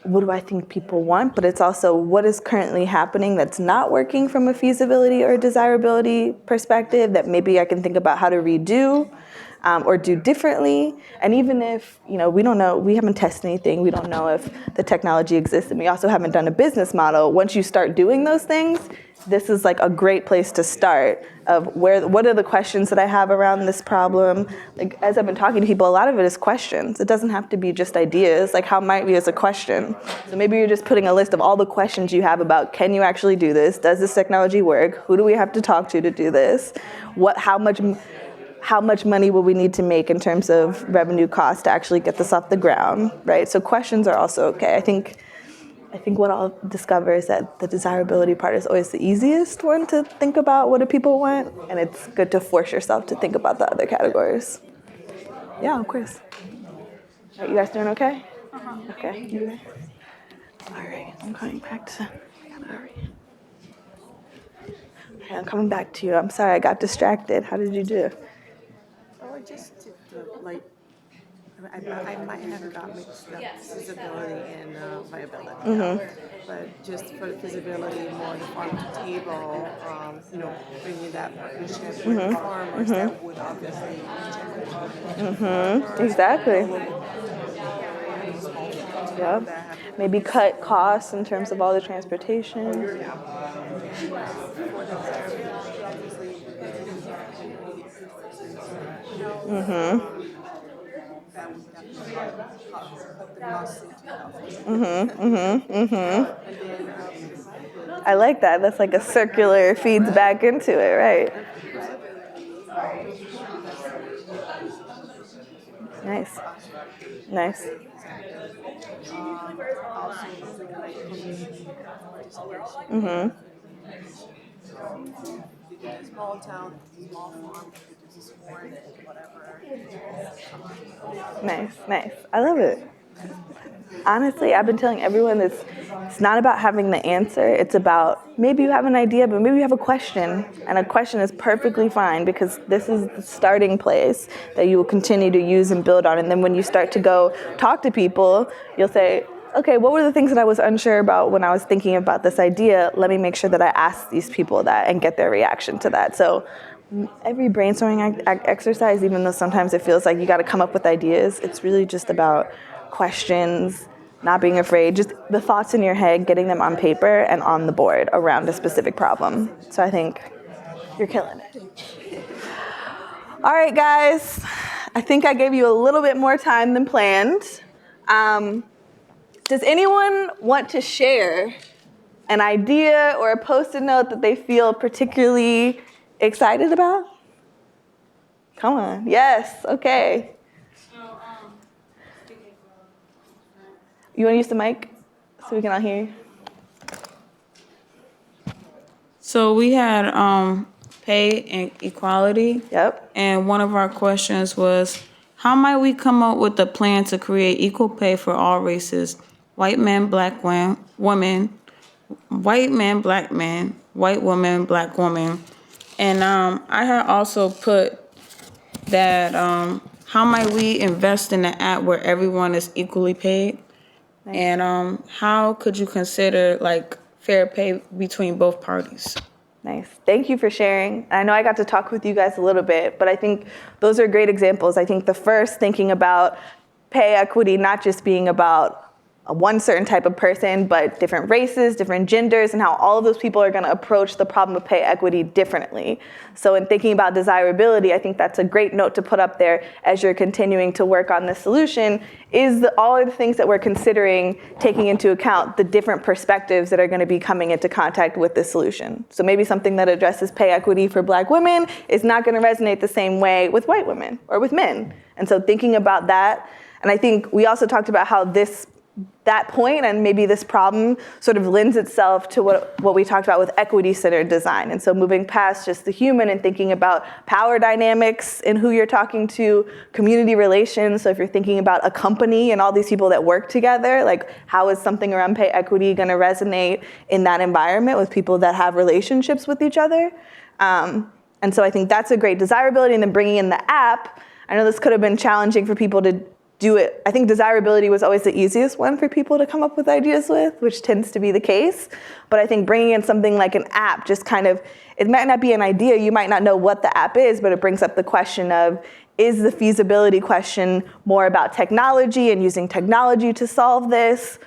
what do I think people want, but it's also what is currently happening that's not working from a feasibility or desirability perspective that maybe I can think about how to redo or do differently. And even if, we don't know, we haven't tested anything, we don't know if the technology exists, and we also haven't done a business model, once you start doing those things, this is like a great place to start of what are the questions that I have around this problem. Like as I've been talking to people, a lot of it is questions. It doesn't have to be just ideas. Like how might we is a question. So maybe you're just putting a list of all the questions you have about can you actually do this? Does this technology work? Who do we have to talk to do this? How much money will we need to make in terms of revenue cost to actually get this off the ground, right? So questions are also okay. I think what I'll discover is that the desirability part is always the easiest one to think about what do people want, and it's good to force yourself to think about the other categories. Yeah, of course. All right, you guys doing okay? Okay. You guys? All right, I'm coming back to. Okay, I'm coming back to you. I'm sorry, I got distracted. How did you do? Oh, I just did I might have got mixed up feasibility and viability. But just for the feasibility, more the farm to table, bringing that partnership with the farmers that would obviously Exactly. Yeah. Maybe cut costs in terms of all the transportation. I like that. That's like a circular feeds back into it, right? Nice. Nice. Also like community participation. If it's a small town, if it's a small farm, if it's a sport, whatever. Nice. I love it. Honestly, I've been telling everyone this. It's not about having the answer. It's about maybe you have an idea, but maybe you have a question. And a question is perfectly fine because this is the starting place that you will continue to use and build on. And then when you start to go talk to people, you'll say, okay, what were the things that I was unsure about when I was thinking about this idea? Let me make sure that I ask these people that and get their reaction to that. So every brainstorming exercise, even though sometimes it feels like you got to come up with ideas, it's really just about questions, not being afraid, just the thoughts in your head, getting them on paper and on the board around a specific problem. So I think you're killing it. All right, guys, I think I gave you a little bit more time than planned. Does anyone want to share an idea or a Post-it note that they feel particularly excited about? Come on. Yes. Okay. You want to use the mic so we can all hear you? So we had pay and equality. Yep. And one of our questions was, how might we come up with a plan to create equal pay for all races? White men, black women, white men, black men, white woman, black woman. And I had also put that how might we invest in an app where everyone is equally paid? Nice. And how could you consider like fair pay between both parties? Nice. Thank you for sharing. I know I got to talk with you guys a little bit, but I think those are great examples. I think the first, thinking about pay equity not just being about one certain type of person, but different races, different genders, and how all of those people are going to approach the problem of pay equity differently. So in thinking about desirability, I think that's a great note to put up there as you're continuing to work on this solution, is all of the things that we're considering taking into account the different perspectives that are going to be coming into contact with this solution. So maybe something that addresses pay equity for black women is not going to resonate the same way with white women or with men. And so thinking about that, and I think we also talked about how that point and maybe this problem sort of lends itself to what we talked about with equity-centered design. And so moving past just the human and thinking about power dynamics in who you're talking to, community relations. So if you're thinking about a company and all these people that work together, like how is something around pay equity going to resonate in that environment with people that have relationships with each other? And so I think that's a great desirability. And then bringing in the app, I know this could have been challenging for people to do it. I think desirability was always the easiest one for people to come up with ideas with, which tends to be the case. But I think bringing in something like an app just kind of, it might not be an idea, you might not know what the app is, but it brings up the question of, is the feasibility question more about technology and using technology to solve this?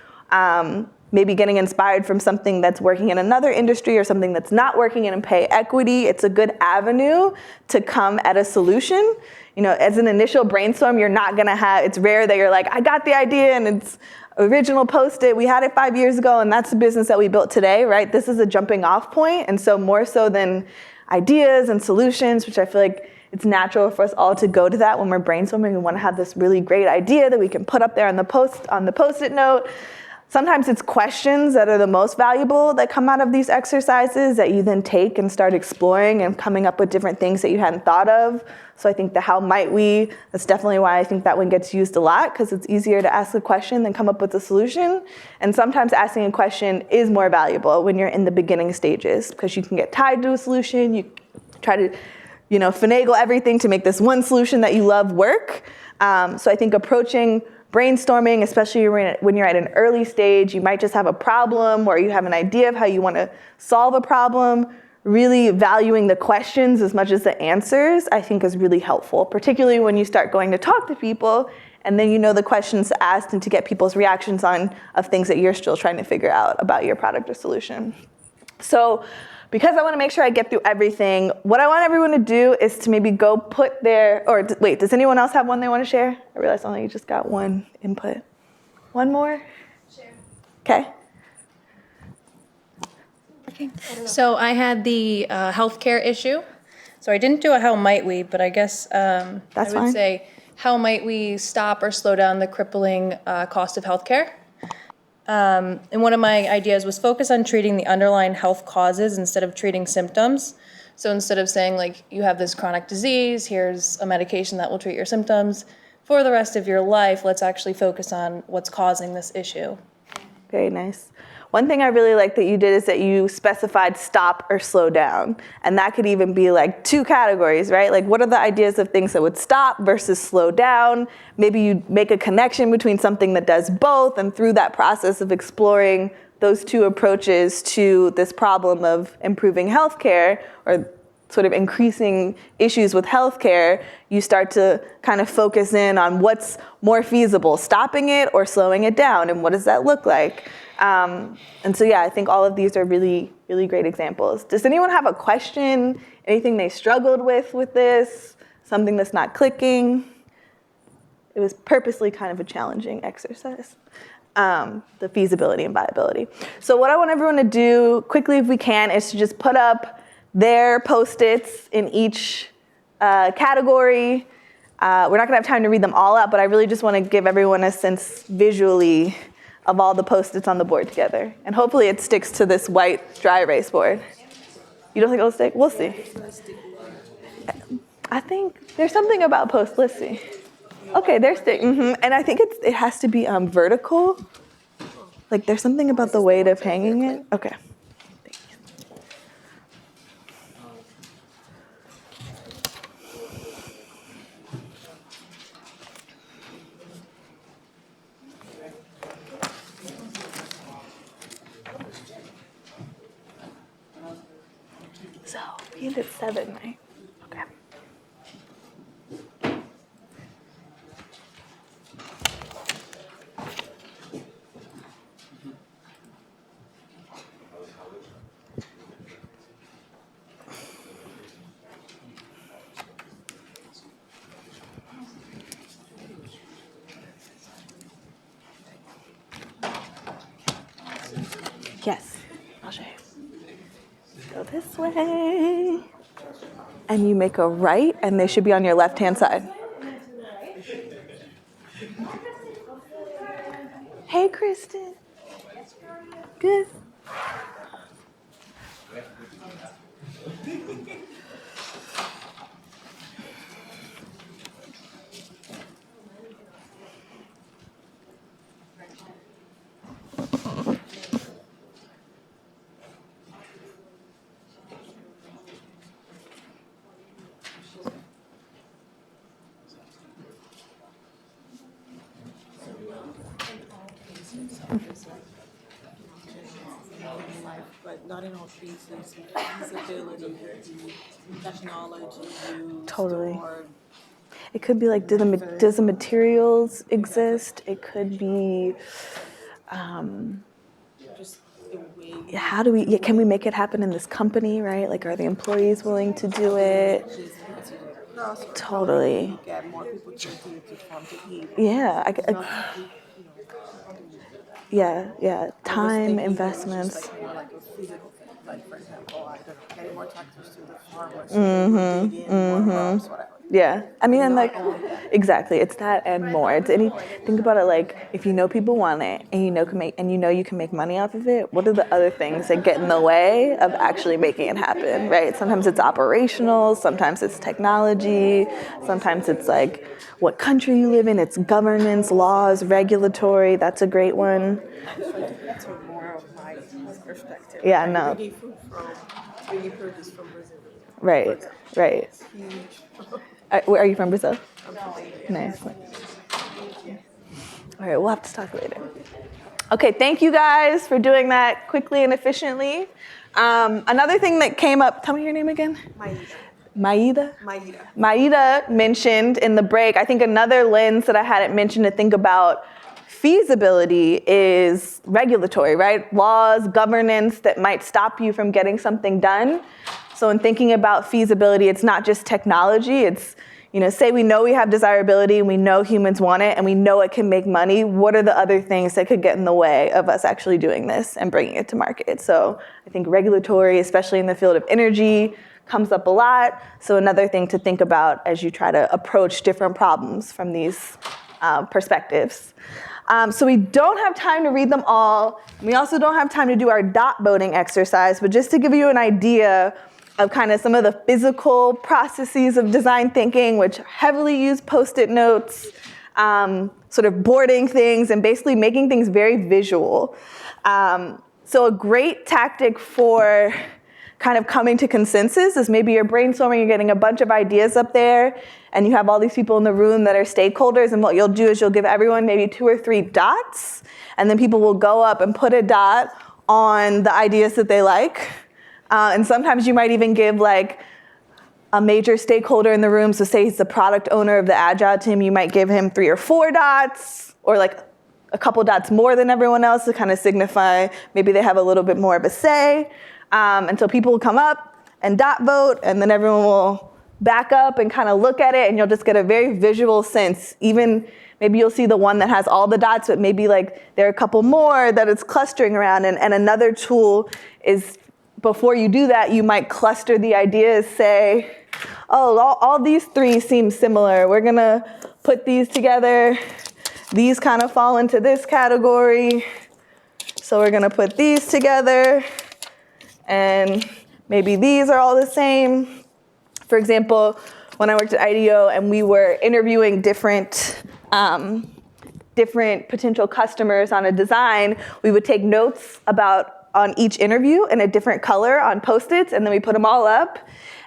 Maybe getting inspired from something that's working in another industry or something that's not working in pay equity. It's a good avenue to come at a solution. You know, as an initial brainstorm, you're not gonna have, it's rare that you're like, I got the idea and it's original Post-it, we had it 5 years ago and that's the business that we built today, right? This is a jumping off point. And so more so than ideas and solutions, which I feel like it's natural for us all to go to that when we're brainstorming. We wanna have this really great idea that we can put up there on the Post-it note. Sometimes it's questions that are the most valuable that come out of these exercises that you then take and start exploring and coming up with different things that you hadn't thought of. So I think the how might we, that's definitely why I think that one gets used a lot, because it's easier to ask a question than come up with a solution. And sometimes asking a question is more valuable when you're in the beginning stages, because you can get tied to a solution, you try to finagle everything to make this one solution that you love work. So I think approaching brainstorming, especially when you're at an early stage, you might just have a problem or you have an idea of how you want to solve a problem. Really valuing the questions as much as the answers, I think, is really helpful, particularly when you start going to talk to people and then you know the questions asked and to get people's reactions of things that you're still trying to figure out about your product or solution. So because I want to make sure I get through everything, what I want everyone to do is to maybe go put wait, does anyone else have one they want to share? I realize only you just got one input. One more? Share. Okay. So I had the healthcare issue. So I didn't do a how might we, but I guess I would fine. say how might we stop or slow down the crippling cost of healthcare? And one of my ideas was focus on treating the underlying health causes instead of treating symptoms. So instead of saying like, you have this chronic disease, here's a medication that will treat your symptoms, for the rest of your life, let's actually focus on what's causing this issue. Very nice. One thing I really like that you did is that you specified stop or slow down. And that could even be like 2 categories, right? Like what are the ideas of things that would stop versus slow down? Maybe you make a connection between something that does both, and through that process of exploring those 2 approaches to this problem of improving healthcare or sort of increasing issues with healthcare, you start to kind of focus in on what's more feasible, stopping it or slowing it down, and what does that look like? And so, yeah, I think all of these are really, really great examples. Does anyone have a question? Anything they struggled with this? Something that's not clicking? It was purposely kind of a challenging exercise, the feasibility and viability. So what I want everyone to do quickly, if we can, is to just put up their Post-its in each category. We're not gonna have time to read them all out, but I really just wanna give everyone a sense visually of all the Post-its on the board together. And hopefully it sticks to this white dry erase board. You don't think it'll stick? We'll see. I think there's something about Post, let's see. Okay, they're sticking, and I think it has to be vertical. Like there's something about the weight of hanging it. Okay. So we ended at 7, right? Okay. Yes, I'll show you. Go this way. And you make a right, and they should be on your left-hand side. Hey, Kristen. Good. But not in all cases, feasibility, technology used, Totally. or It could be like, does the materials exist? It could be, just the way how do we, can we make it happen in this company, right? Like, are the employees willing to do it? Totally. get more people to come to eat. Yeah, yeah. I Time, was thinking it was investments. just like more like a physical thing. Like for example, I don't know, getting more tractors to the farmers, more crops, whatever. Yeah, I mean, and like, exactly, it's that and more. It's think about it like, if you know people want it, and you know you can make money off of it, what are the other things that get in the way of actually making it happen, right? Sometimes it's operational, sometimes it's technology, sometimes it's like what country you live in, it's governance, laws, regulatory, that's a great one. That's more of my perspective. Yeah, no. Bringing food bringing produce from Brazil. Right. It's huge. Are you from Brazil? I'm from Brazil. Nice. All right, we'll have to talk later. Okay, thank you guys for doing that quickly and efficiently. Another thing that came up, tell me your name again. Maida mentioned in the break, I think another lens that I hadn't mentioned to think about feasibility is regulatory, right? Laws, governance that might stop you from getting something done. So in thinking about feasibility, it's not just technology, it's, say we know we have desirability and we know humans want it and we know it can make money, what are the other things that could get in the way of us actually doing this and bringing it to market? So I think regulatory, especially in the field of energy, comes up a lot. So another thing to think about as you try to approach different problems from these perspectives. So we don't have time to read them all. We also don't have time to do our dot voting exercise, but just to give you an idea of kind of some of the physical processes of design thinking, which heavily use Post-it notes, sort of boarding things and basically making things very visual. So a great tactic for kind of coming to consensus is maybe you're brainstorming, you're getting a bunch of ideas up there, and you have all these people in the room that are stakeholders, and what you'll do is you'll give everyone maybe 2 or 3 dots, and then people will go up and put a dot on the ideas that they like. And sometimes you might even give like a major stakeholder in the room, so say he's the product owner of the Agile team, you might give him 3 or 4 dots, or like a couple dots more than everyone else to kind of signify maybe they have a little bit more of a say. And so people will come up and dot vote, and then everyone will back up and kind of look at it, and you'll just get a very visual sense. Even maybe you'll see the one that has all the dots, but maybe like there are a couple more that it's clustering around. And another tool is, before you do that, you might cluster the ideas, say, oh, all these 3 seem similar. We're gonna put these together. These kind of fall into this category. So we're gonna put these together. And maybe these are all the same. For example, when I worked at IDEO and we were interviewing different potential customers on a design, we would take notes on each interview in a different color on Post-its, and then we put them all up.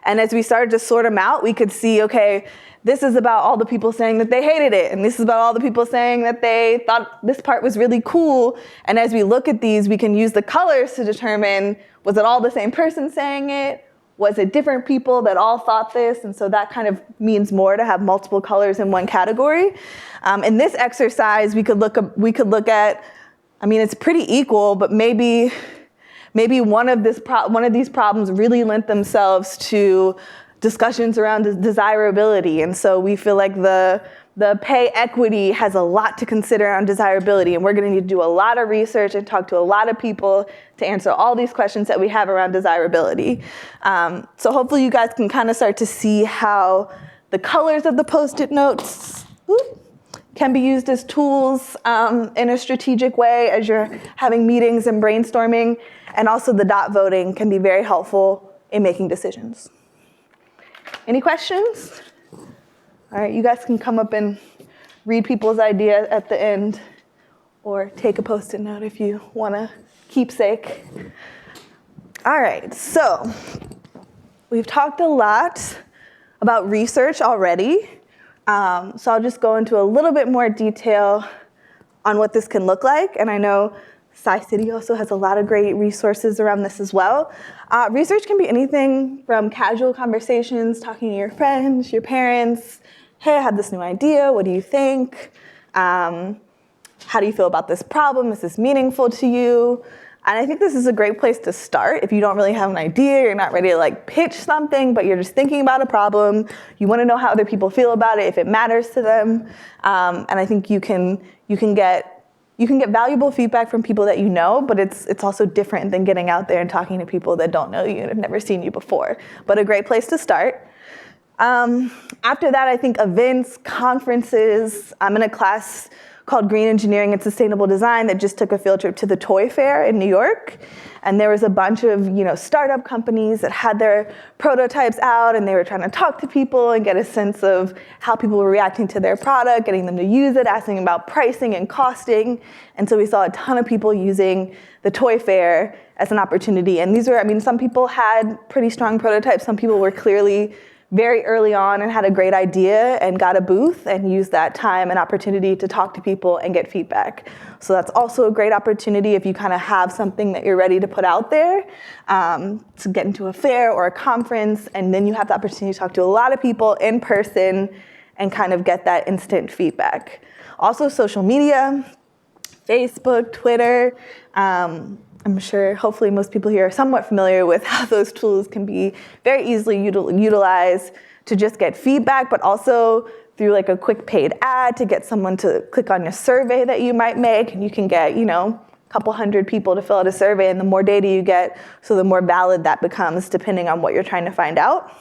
And as we started to sort them out, we could see, okay, this is about all the people saying that they hated it, and this is about all the people saying that they thought this part was really cool. And as we look at these, we can use the colors to determine, was it all the same person saying it? Was it different people that all thought this? And so that kind of means more to have multiple colors in one category. In this exercise, we could look at, I mean, it's pretty equal, but maybe one of these problems really lent themselves to discussions around desirability. And so we feel like the pay equity has a lot to consider on desirability, and we're gonna need to do a lot of research and talk to a lot of people to answer all these questions that we have around desirability. So hopefully you guys can kind of start to see how the colors of the Post-it notes can be used as tools in a strategic way as you're having meetings and brainstorming, and also the dot voting can be very helpful in making decisions. Any questions? All right, you guys can come up and read people's ideas at the end, or take a Post-it note if you want a keepsake. All right, so we've talked a lot about research already. So I'll just go into a little bit more detail on what this can look like. And I know Tsai City also has a lot of great resources around this as well. Research can be anything from casual conversations, talking to your friends, your parents. Hey, I have this new idea. What do you think? How do you feel about this problem? Is this meaningful to you? And I think this is a great place to start if you don't really have an idea, you're not ready to like pitch something, but you're just thinking about a problem. You want to know how other people feel about it, if it matters to them. And I think you can get valuable feedback from people that you know, but it's also different than getting out there and talking to people that don't know you and have never seen you before. But a great place to start. After that, I think events, conferences. I'm in a class called Green Engineering and Sustainable Design that just took a field trip to the Toy Fair in New York. And there was a bunch of startup companies that had their prototypes out, and they were trying to talk to people and get a sense of how people were reacting to their product, getting them to use it, asking about pricing and costing. And so we saw a ton of people using the Toy Fair as an opportunity. And these were, some people had pretty strong prototypes. Some people were clearly very early on and had a great idea and got a booth and used that time and opportunity to talk to people and get feedback. So that's also a great opportunity if you kind of have something that you're ready to put out there, to get into a fair or a conference, and then you have the opportunity to talk to a lot of people in person and kind of get that instant feedback. Also social media, Facebook, Twitter. I'm sure, hopefully most people here are somewhat familiar with how those tools can be very easily utilized to just get feedback, but also through like a quick paid ad to get someone to click on your survey that you might make. And you can get, a couple hundred people to fill out a survey, and the more data you get, so the more valid that becomes depending on what you're trying to find out.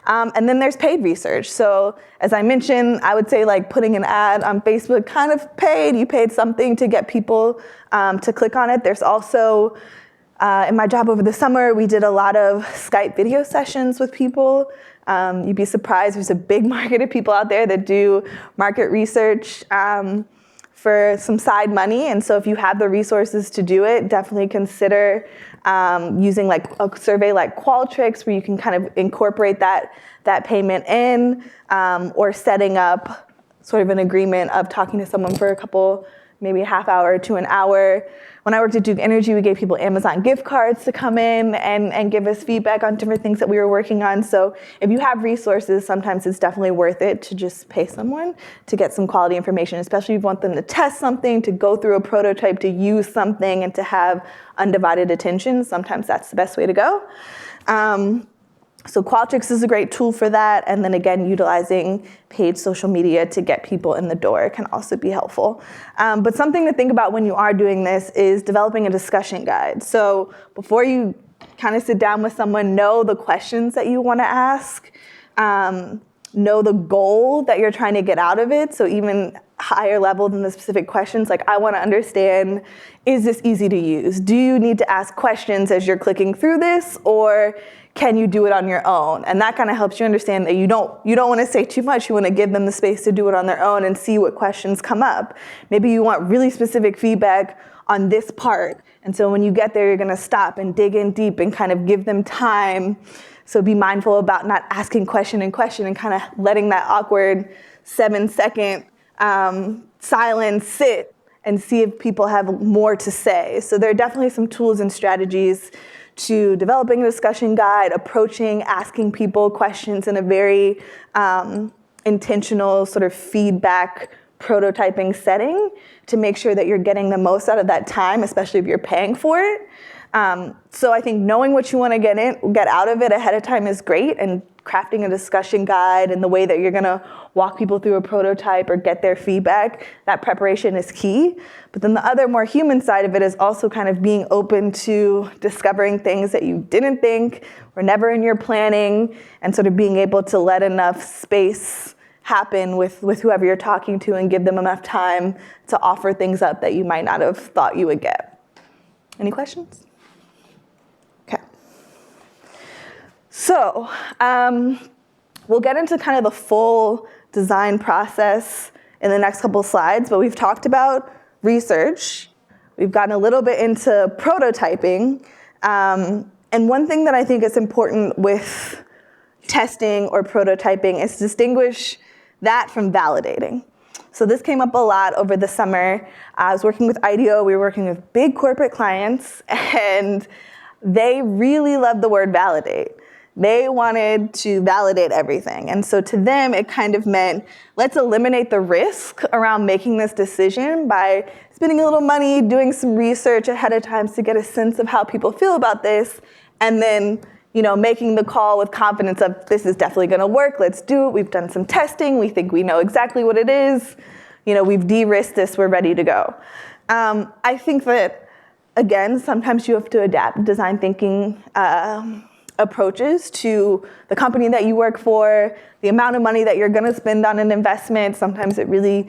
And then there's paid research. So as I mentioned, I would say like putting an ad on Facebook kind of paid. You paid something to get people to click on it. There's also, in my job over the summer, we did a lot of Skype video sessions with people. You'd be surprised, there's a big market of people out there that do market research for some side money. And so if you have the resources to do it, definitely consider using like a survey like Qualtrics, where you can kind of incorporate that payment in, or setting up sort of an agreement of talking to someone for a couple, maybe a half hour to an hour. When I worked at Duke Energy, we gave people Amazon gift cards to come in and give us feedback on different things that we were working on. So if you have resources, sometimes it's definitely worth it to just pay someone to get some quality information, especially if you want them to test something, to go through a prototype, to use something, and to have undivided attention. Sometimes that's the best way to go. So Qualtrics is a great tool for that. And then again, utilizing paid social media to get people in the door can also be helpful. But something to think about when you are doing this is developing a discussion guide. So before you kind of sit down with someone, know the questions that you want to ask, know the goal that you're trying to get out of it. So even higher level than the specific questions, like I want to understand, is this easy to use? Do you need to ask questions as you're clicking through this, or can you do it on your own? And that kind of helps you understand that you don't want to say too much. You want to give them the space to do it on their own and see what questions come up. Maybe you want really specific feedback on this part. And so when you get there, you're going to stop and dig in deep and kind of give them time. So be mindful about not asking question and kind of letting that awkward 7-second silence sit and see if people have more to say. So there are definitely some tools and strategies to developing a discussion guide, approaching, asking people questions in a very intentional sort of feedback prototyping setting to make sure that you're getting the most out of that time, especially if you're paying for it. So I think knowing what you want to get out of it ahead of time is great, and crafting a discussion guide and the way that you're going to walk people through a prototype or get their feedback, that preparation is key. But then the other more human side of it is also kind of being open to discovering things that you didn't think were never in your planning, and sort of being able to let enough space happen with whoever you're talking to and give them enough time to offer things up that you might not have thought you would get. Any questions? Okay. So we'll get into kind of the full design process in the next couple of slides, but we've talked about research. We've gotten a little bit into prototyping. And one thing that I think is important with testing or prototyping is to distinguish that from validating. So this came up a lot over the summer. I was working with IDEO. We were working with big corporate clients, and they really loved the word validate. They wanted to validate everything. And so to them, it kind of meant, let's eliminate the risk around making this decision by spending a little money, doing some research ahead of time to get a sense of how people feel about this, and then making the call with confidence of, this is definitely going to work. Let's do it. We've done some testing. We think we know exactly what it is. We've de-risked this. We're ready to go. I think that, again, sometimes you have to adapt design thinking approaches to the company that you work for, the amount of money that you're going to spend on an investment. Sometimes it really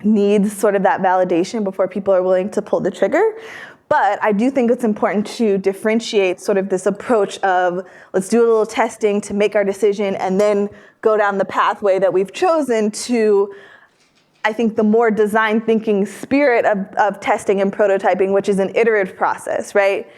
needs sort of that validation before people are willing to pull the trigger. But I do think it's important to differentiate sort of this approach of, let's do a little testing to make our decision and then go down the pathway that we've chosen, to, I think, the more design thinking spirit of testing and prototyping, which is an iterative process, right?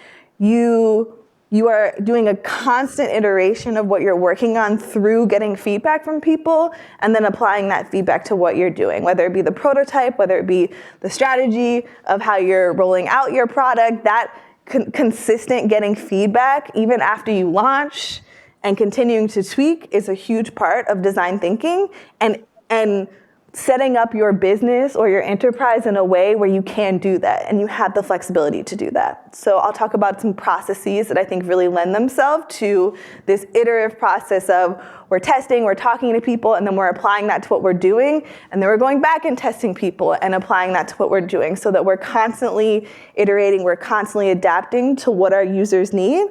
You are doing a constant iteration of what you're working on through getting feedback from people, and then applying that feedback to what you're doing, whether it be the prototype, whether it be the strategy of how you're rolling out your product. That consistent getting feedback, even after you launch, and continuing to tweak is a huge part of design thinking, and setting up your business or your enterprise in a way where you can do that and you have the flexibility to do that. So I'll talk about some processes that I think really lend themselves to this iterative process of, we're testing, we're talking to people, and then we're applying that to what we're doing, and then we're going back and testing people and applying that to what we're doing, so that we're constantly iterating, we're constantly adapting to what our users need.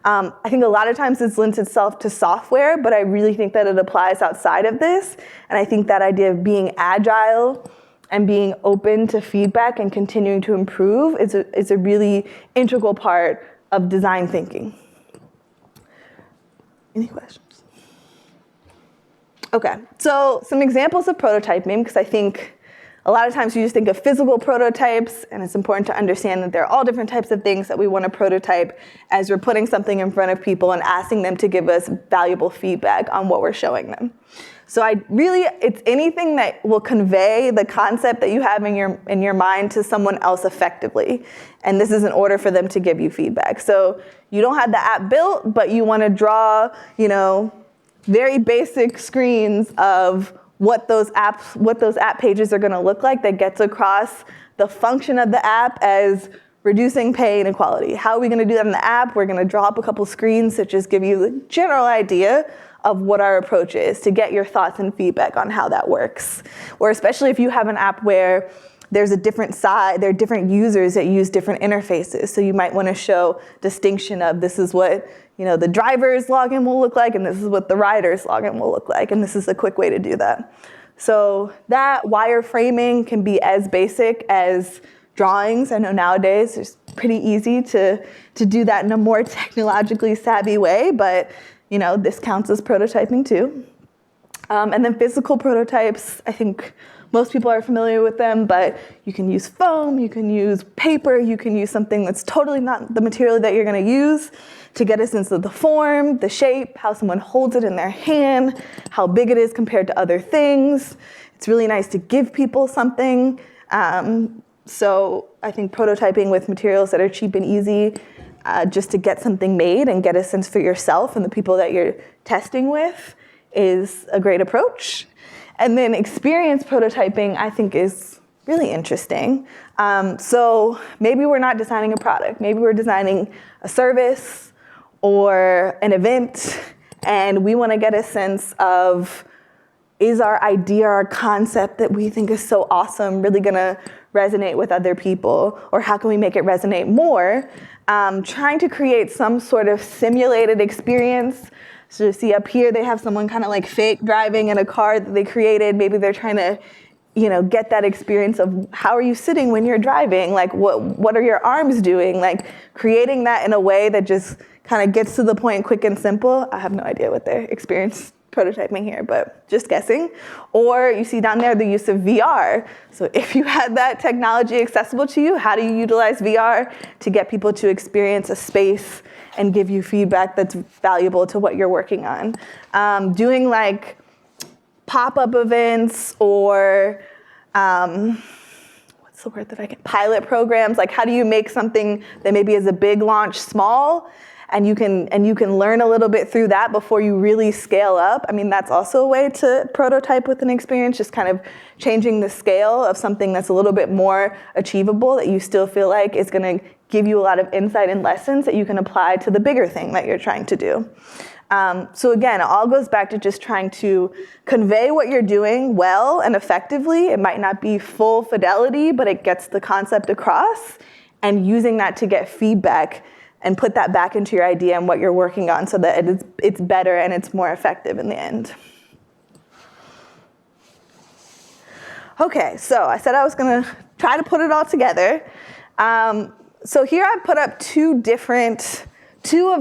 I think a lot of times this lends itself to software, but I really think that it applies outside of this. And I think that idea of being agile and being open to feedback and continuing to improve is a really integral part of design thinking. Any questions? Okay, so some examples of prototyping, because I think a lot of times you just think of physical prototypes, and it's important to understand that there are all different types of things that we want to prototype as we're putting something in front of people and asking them to give us valuable feedback on what we're showing them. So it's anything that will convey the concept that you have in your mind to someone else effectively. And this is in order for them to give you feedback. So you don't have the app built, but you want to draw, very basic screens of what those app pages are going to look like that gets across the function of the app as reducing pay inequality. How are we going to do that in the app? We're going to draw up a couple screens that just give you the general idea of what our approach is to get your thoughts and feedback on how that works. Or especially if you have an app where there's a different side, there are different users that use different interfaces. So you might want to show distinction of this is what the driver's login will look like, and this is what the rider's login will look like, and this is a quick way to do that. So that wireframing can be as basic as drawings. I know nowadays it's pretty easy to do that in a more technologically savvy way, but this counts as prototyping too. And then physical prototypes, I think most people are familiar with them, but you can use foam, you can use paper, you can use something that's totally not the material that you're going to use to get a sense of the form, the shape, how someone holds it in their hand, how big it is compared to other things. It's really nice to give people something. So I think prototyping with materials that are cheap and easy just to get something made and get a sense for yourself and the people that you're testing with is a great approach. And then experience prototyping, I think, is really interesting. So maybe we're not designing a product. Maybe we're designing a service or an event, and we want to get a sense of, is our idea, our concept that we think is so awesome really going to resonate with other people? Or how can we make it resonate more? Trying to create some sort of simulated experience. So you see up here, they have someone kind of like fake driving in a car that they created. Maybe they're trying to, get that experience of how are you sitting when you're driving? Like what are your arms doing? Like creating that in a way that just kind of gets to the point quick and simple. I have no idea what their experience prototyping here, but just guessing. Or you see down there the use of VR. So if you had that technology accessible to you, how do you utilize VR to get people to experience a space and give you feedback that's valuable to what you're working on? Doing like pop-up events or what's the word that I can, pilot programs. Like how do you make something that maybe is a big launch small, and you can learn a little bit through that before you really scale up. I mean, that's also a way to prototype with an experience, just kind of changing the scale of something that's a little bit more achievable that you still feel like is going to give you a lot of insight and lessons that you can apply to the bigger thing that you're trying to do. So again, it all goes back to just trying to convey what you're doing well and effectively. It might not be full fidelity, but it gets the concept across, and using that to get feedback and put that back into your idea and what you're working on so that it's better and it's more effective in the end. Okay, so I said I was gonna try to put it all together. So here I've put up two of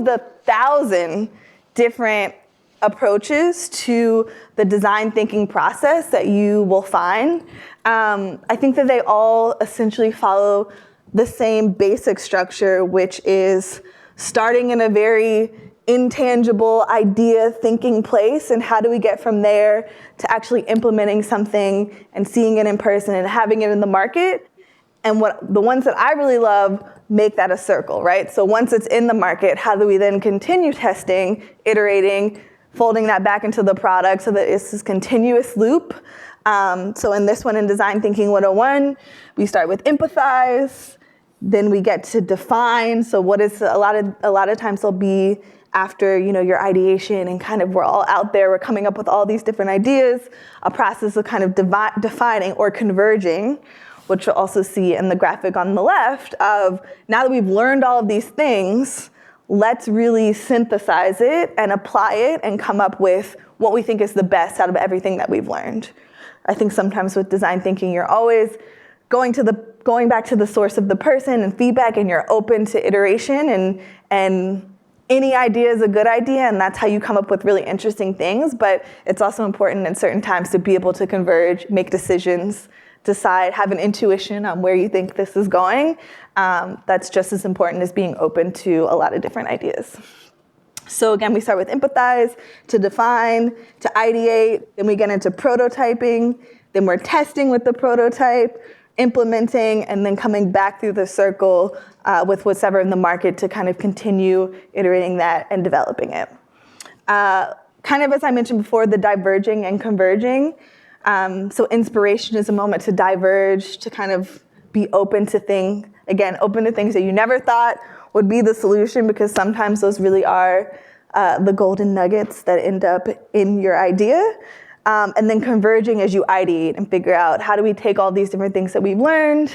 the 1,000 different approaches to the design thinking process that you will find. I think that they all essentially follow the same basic structure, which is starting in a very intangible idea thinking place, and how do we get from there to actually implementing something and seeing it in person and having it in the market. And the ones that I really love make that a circle, right? So once it's in the market, how do we then continue testing, iterating, folding that back into the product so that it's this continuous loop. So in this one, in Design Thinking 101, we start with empathize, then we get to define. So what is a lot of times they'll be after your ideation and kind of we're all out there, we're coming up with all these different ideas, a process of kind of defining or converging, which you'll also see in the graphic on the left of now that we've learned all of these things, let's really synthesize it and apply it and come up with what we think is the best out of everything that we've learned. I think sometimes with design thinking, you're always going back to the source of the person and feedback, and you're open to iteration, and any idea is a good idea, and that's how you come up with really interesting things. But it's also important in certain times to be able to converge, make decisions have an intuition on where you think this is going. That's just as important as being open to a lot of different ideas. So again, we start with empathize, to define, to ideate, then we get into prototyping, then we're testing with the prototype, implementing, and then coming back through the circle with what's ever in the market to kind of continue iterating that and developing it. Kind of as I mentioned before, the diverging and converging. So inspiration is a moment to diverge, to kind of be open to things that you never thought would be the solution, because sometimes those really are the golden nuggets that end up in your idea. And then converging as you ideate and figure out, how do we take all these different things that we've learned,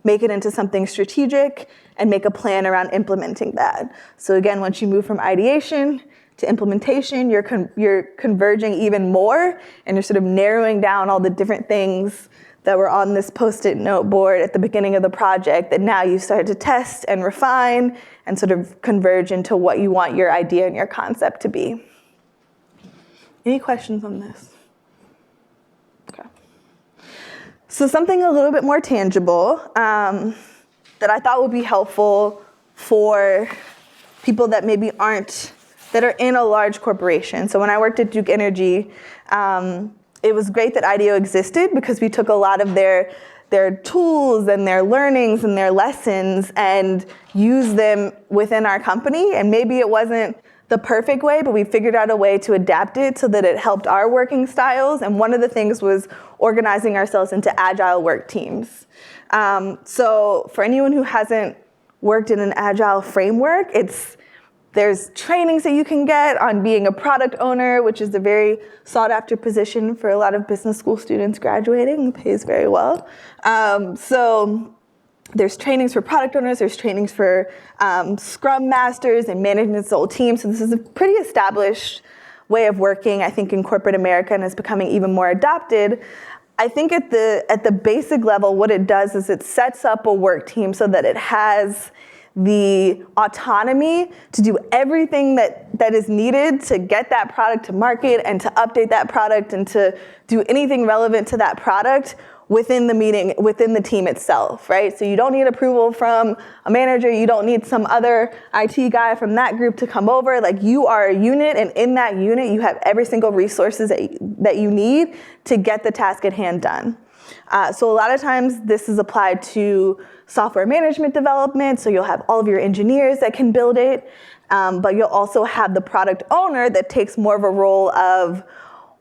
make it into something strategic, and make a plan around implementing that. So again, once you move from ideation to implementation, you're converging even more, and you're sort of narrowing down all the different things that were on this Post-it note board at the beginning of the project that now you start to test and refine and sort of converge into what you want your idea and your concept to be. Any questions on this? Okay. So something a little bit more tangible that I thought would be helpful for people that maybe that are in a large corporation. So when I worked at Duke Energy, it was great that IDEO existed, because we took a lot of their tools and their learnings and their lessons and used them within our company. And maybe it wasn't the perfect way, but we figured out a way to adapt it so that it helped our working styles. And one of the things was organizing ourselves into agile work teams. So for anyone who hasn't worked in an agile framework, there's trainings that you can get on being a product owner, which is a very sought after position for a lot of business school students graduating. It pays very well. So there's trainings for product owners, there's trainings for Scrum Masters and managing this whole team. So this is a pretty established way of working, I think, in corporate America, and is becoming even more adopted. I think at the basic level, what it does is it sets up a work team so that it has the autonomy to do everything that is needed to get that product to market and to update that product and to do anything relevant to that product within the team itself, right? So you don't need approval from a manager, you don't need some other IT guy from that group to come over. Like, you are a unit, and in that unit you have every single resources that you need to get the task at hand done. So a lot of times this is applied to software management development, so you'll have all of your engineers that can build it, but you'll also have the product owner that takes more of a role of,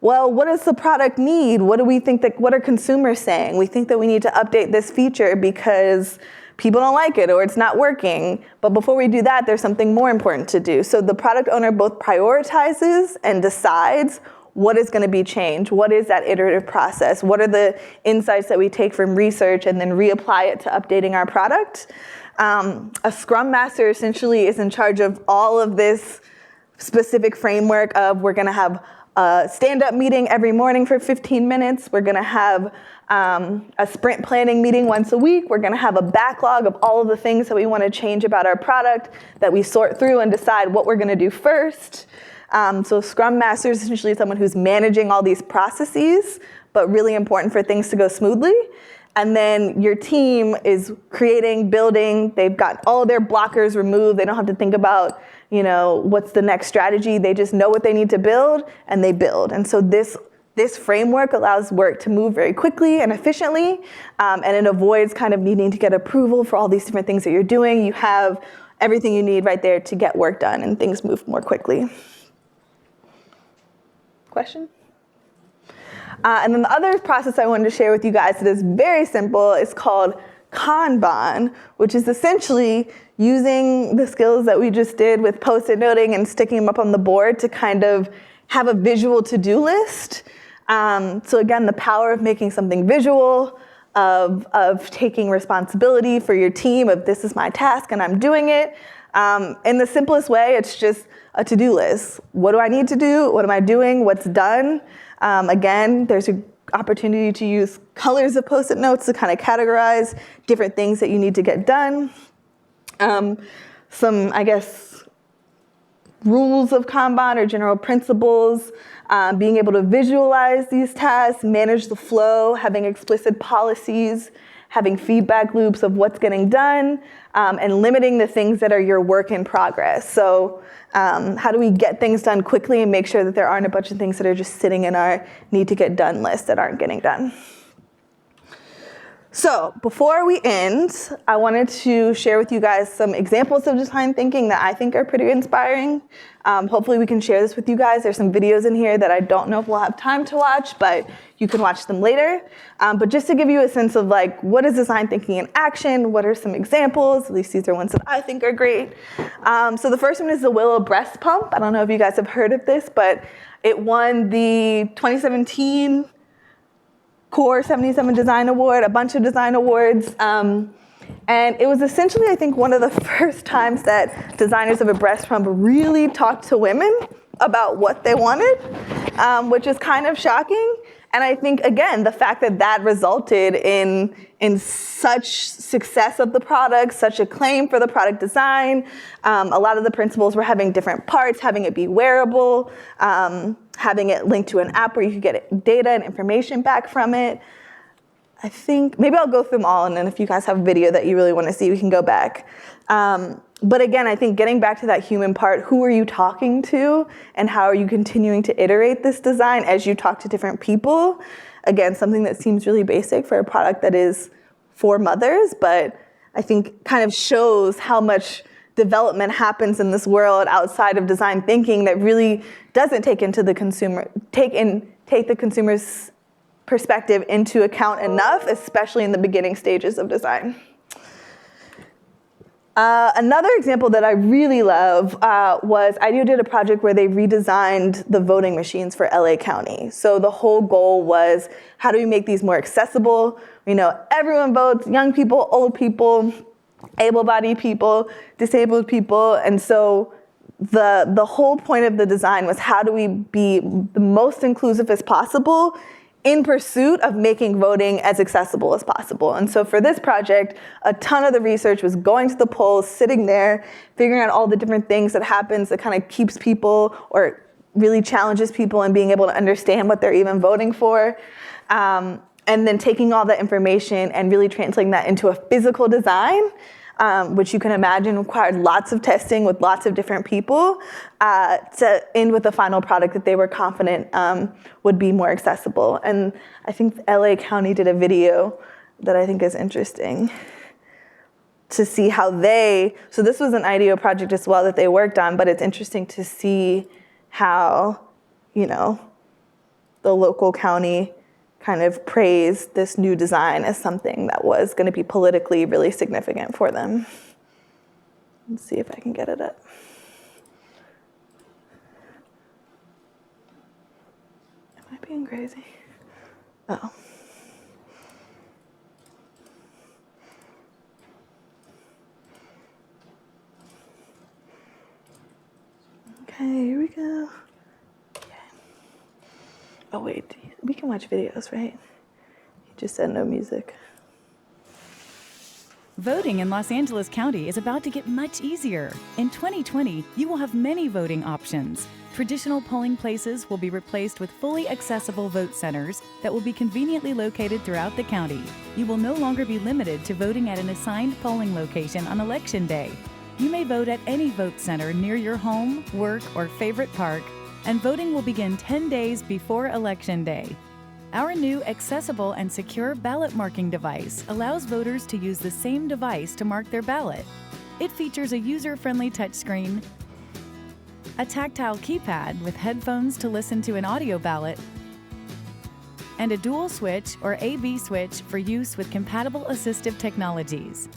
well, what does the product need? What do we think what are consumers saying? We think that we need to update this feature because people don't like it or it's not working. But before we do that, there's something more important to do. So the product owner both prioritizes and decides what is going to be changed. What is that iterative process? What are the insights that we take from research and then reapply it to updating our product? A Scrum Master essentially is in charge of all of this specific framework of, we're going to have a stand-up meeting every morning for 15 minutes. We're going to have a sprint planning meeting once a week. We're going to have a backlog of all of the things that we want to change about our product that we sort through and decide what we're going to do first. So Scrum Master is essentially someone who's managing all these processes, but really important for things to go smoothly. And then your team is creating, building. They've got all of their blockers removed. They don't have to think about, what's the next strategy. They just know what they need to build, and they build. And so this framework allows work to move very quickly and efficiently, and it avoids kind of needing to get approval for all these different things that you're doing. You have everything you need right there to get work done, and things move more quickly. Question? And then the other process I wanted to share with you guys that is very simple is called Kanban, which is essentially using the skills that we just did with Post-it noting and sticking them up on the board to kind of have a visual to-do list. So again, the power of making something visual, of taking responsibility for your team, of this is my task and I'm doing it. In the simplest way, it's just a to-do list. What do I need to do? What am I doing? What's done? Again, there's an opportunity to use colors of Post-it notes to kind of categorize different things that you need to get done. Some, I guess, rules of Kanban or general principles, being able to visualize these tasks, manage the flow, having explicit policies, having feedback loops of what's getting done, and limiting the things that are your work in progress. So how do we get things done quickly and make sure that there aren't a bunch of things that are just sitting in our need to get done list that aren't getting done? So before we end, I wanted to share with you guys some examples of design thinking that I think are pretty inspiring. Hopefully we can share this with you guys. There's some videos in here that I don't know if we'll have time to watch, but you can watch them later. But just to give you a sense of like, what is design thinking in action? What are some examples? At least these are ones that I think are great. So the first one is the Willow breast pump. I don't know if you guys have heard of this, but it won the 2017 Core 77 Design Award, a bunch of design awards. And it was essentially, I think, one of the first times that designers of a breast pump really talked to women about what they wanted, which is kind of shocking. And I think, again, the fact that that resulted in such success of the product, such acclaim for the product design. A lot of the principles were having different parts, having it be wearable, having it linked to an app where you could get data and information back from it. I think, maybe I'll go through them all, and then if you guys have a video that you really want to see, we can go back. But again, I think getting back to that human part, who are you talking to, and how are you continuing to iterate this design as you talk to different people? Again, something that seems really basic for a product that is for mothers, but I think kind of shows how much development happens in this world outside of design thinking that really doesn't take the consumer's perspective into account enough, especially in the beginning stages of design. Another example that I really love was IDEO did a project where they redesigned the voting machines for LA County. So the whole goal was, how do we make these more accessible? We know everyone votes, young people, old people, able-bodied people, disabled people. And so the whole point of the design was, how do we be the most inclusive as possible in pursuit of making voting as accessible as possible. And so for this project, a ton of the research was going to the polls, sitting there, figuring out all the different things that happens that kind of keeps people or really challenges people in being able to understand what they're even voting for. And then taking all that information and really translating that into a physical design, which you can imagine required lots of testing with lots of different people to end with a final product that they were confident would be more accessible. And I think LA County did a video that I think is interesting to see how so this was an IDEO project as well that they worked on, but it's interesting to see how, the local county kind of praised this new design as something that was going to be politically really significant for them. Let's see if I can get it up. Am I being crazy? Oh. Okay, here we go. Oh wait, we can watch videos, right? He just said no music. Voting in Los Angeles County is about to get much easier. In 2020, you will have many voting options. Traditional polling places will be replaced with fully accessible vote centers that will be conveniently located throughout the county. You will no longer be limited to voting at an assigned polling location on Election Day. You may vote at any vote center near your home, work, or favorite park, and voting will begin 10 days before Election Day. Our new accessible and secure ballot marking device allows voters to use the same device to mark their ballot. It features a user-friendly touchscreen, a tactile keypad with headphones to listen to an audio ballot, and a dual switch or AB switch for use with compatible assistive technologies.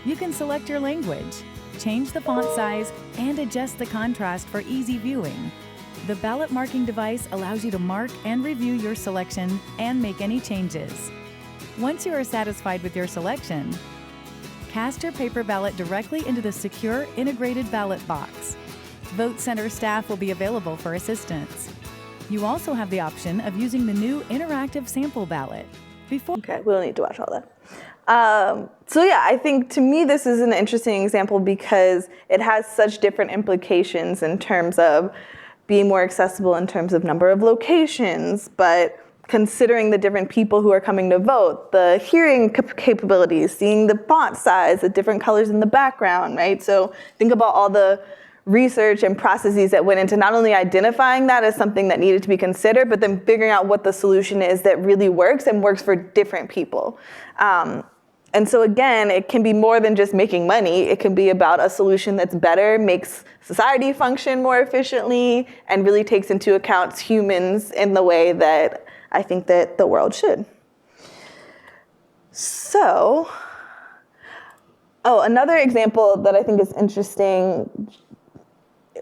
You can select your language, change the font size, and adjust the contrast for easy viewing. The ballot marking device allows you to mark and review your selection and make any changes. Once you are satisfied with your selection, cast your paper ballot directly into the secure integrated ballot box. Vote Center staff will be available for assistance. You also have the option of using the new interactive sample ballot. Okay, we don't need to watch all that. So yeah, I think to me this is an interesting example because it has such different implications in terms of being more accessible in terms of number of locations, but considering the different people who are coming to vote, the hearing capabilities, seeing the font size, the different colors in the background, right? So think about all the research and processes that went into not only identifying that as something that needed to be considered, but then figuring out what the solution is that really works and works for different people. And so again, it can be more than just making money. It can be about a solution that's better, makes society function more efficiently, and really takes into account humans in the way that I think that the world should. So, another example that I think is interesting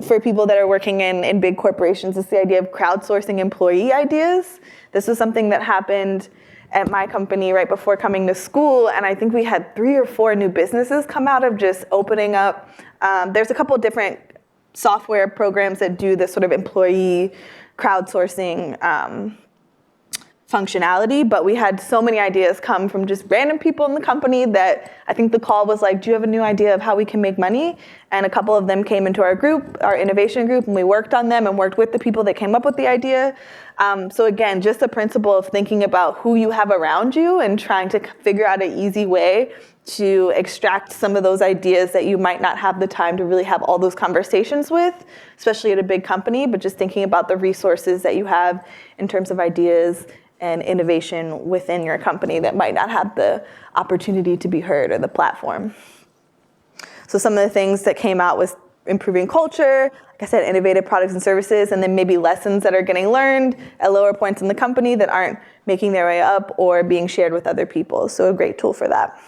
for people that are working in big corporations is the idea of crowdsourcing employee ideas. This was something that happened at my company right before coming to school, and I think we had 3 or 4 new businesses come out of just opening up. There's a couple different software programs that do this sort of employee crowdsourcing functionality, but we had so many ideas come from just random people in the company that I think the call was like, do you have a new idea of how we can make money? And a couple of them came into our group, our innovation group, and we worked on them and worked with the people that came up with the idea. So again, just the principle of thinking about who you have around you and trying to figure out an easy way to extract some of those ideas that you might not have the time to really have all those conversations with, especially at a big company, but just thinking about the resources that you have in terms of ideas and innovation within your company that might not have the opportunity to be heard or the platform. So some of the things that came out was improving culture, like I said, innovative products and services, and then maybe lessons that are getting learned at lower points in the company that aren't making their way up or being shared with other people. So a great tool for that.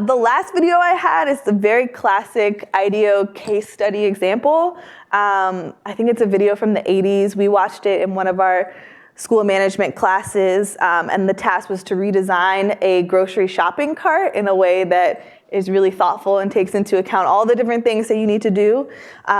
The last video I had is the very classic IDEO case study example. I think it's a video from the 80s. We watched it in one of our school management classes, and the task was to redesign a grocery shopping cart in a way that is really thoughtful and takes into account all the different things that you need to do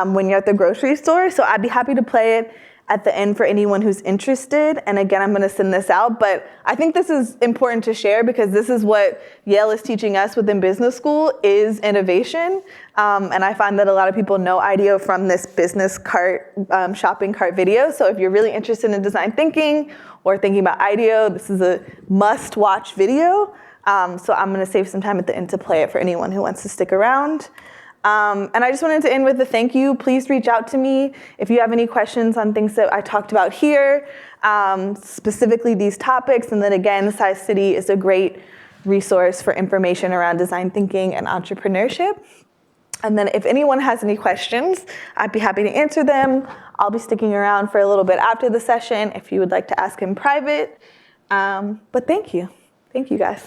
when you're at the grocery store. So I'd be happy to play it at the end for anyone who's interested. And again, I'm gonna send this out, but I think this is important to share because this is what Yale is teaching us within business school is innovation. And I find that a lot of people know IDEO from this business cart, shopping cart video. So if you're really interested in design thinking or thinking about IDEO, this is a must-watch video. So I'm gonna save some time at the end to play it for anyone who wants to stick around. And I just wanted to end with a thank you. Please reach out to me if you have any questions on things that I talked about here, specifically these topics. And then again, Tsai City is a great resource for information around design thinking and entrepreneurship. And then if anyone has any questions, I'd be happy to answer them. I'll be sticking around for a little bit after the session if you would like to ask in private. But thank you. Thank you, guys.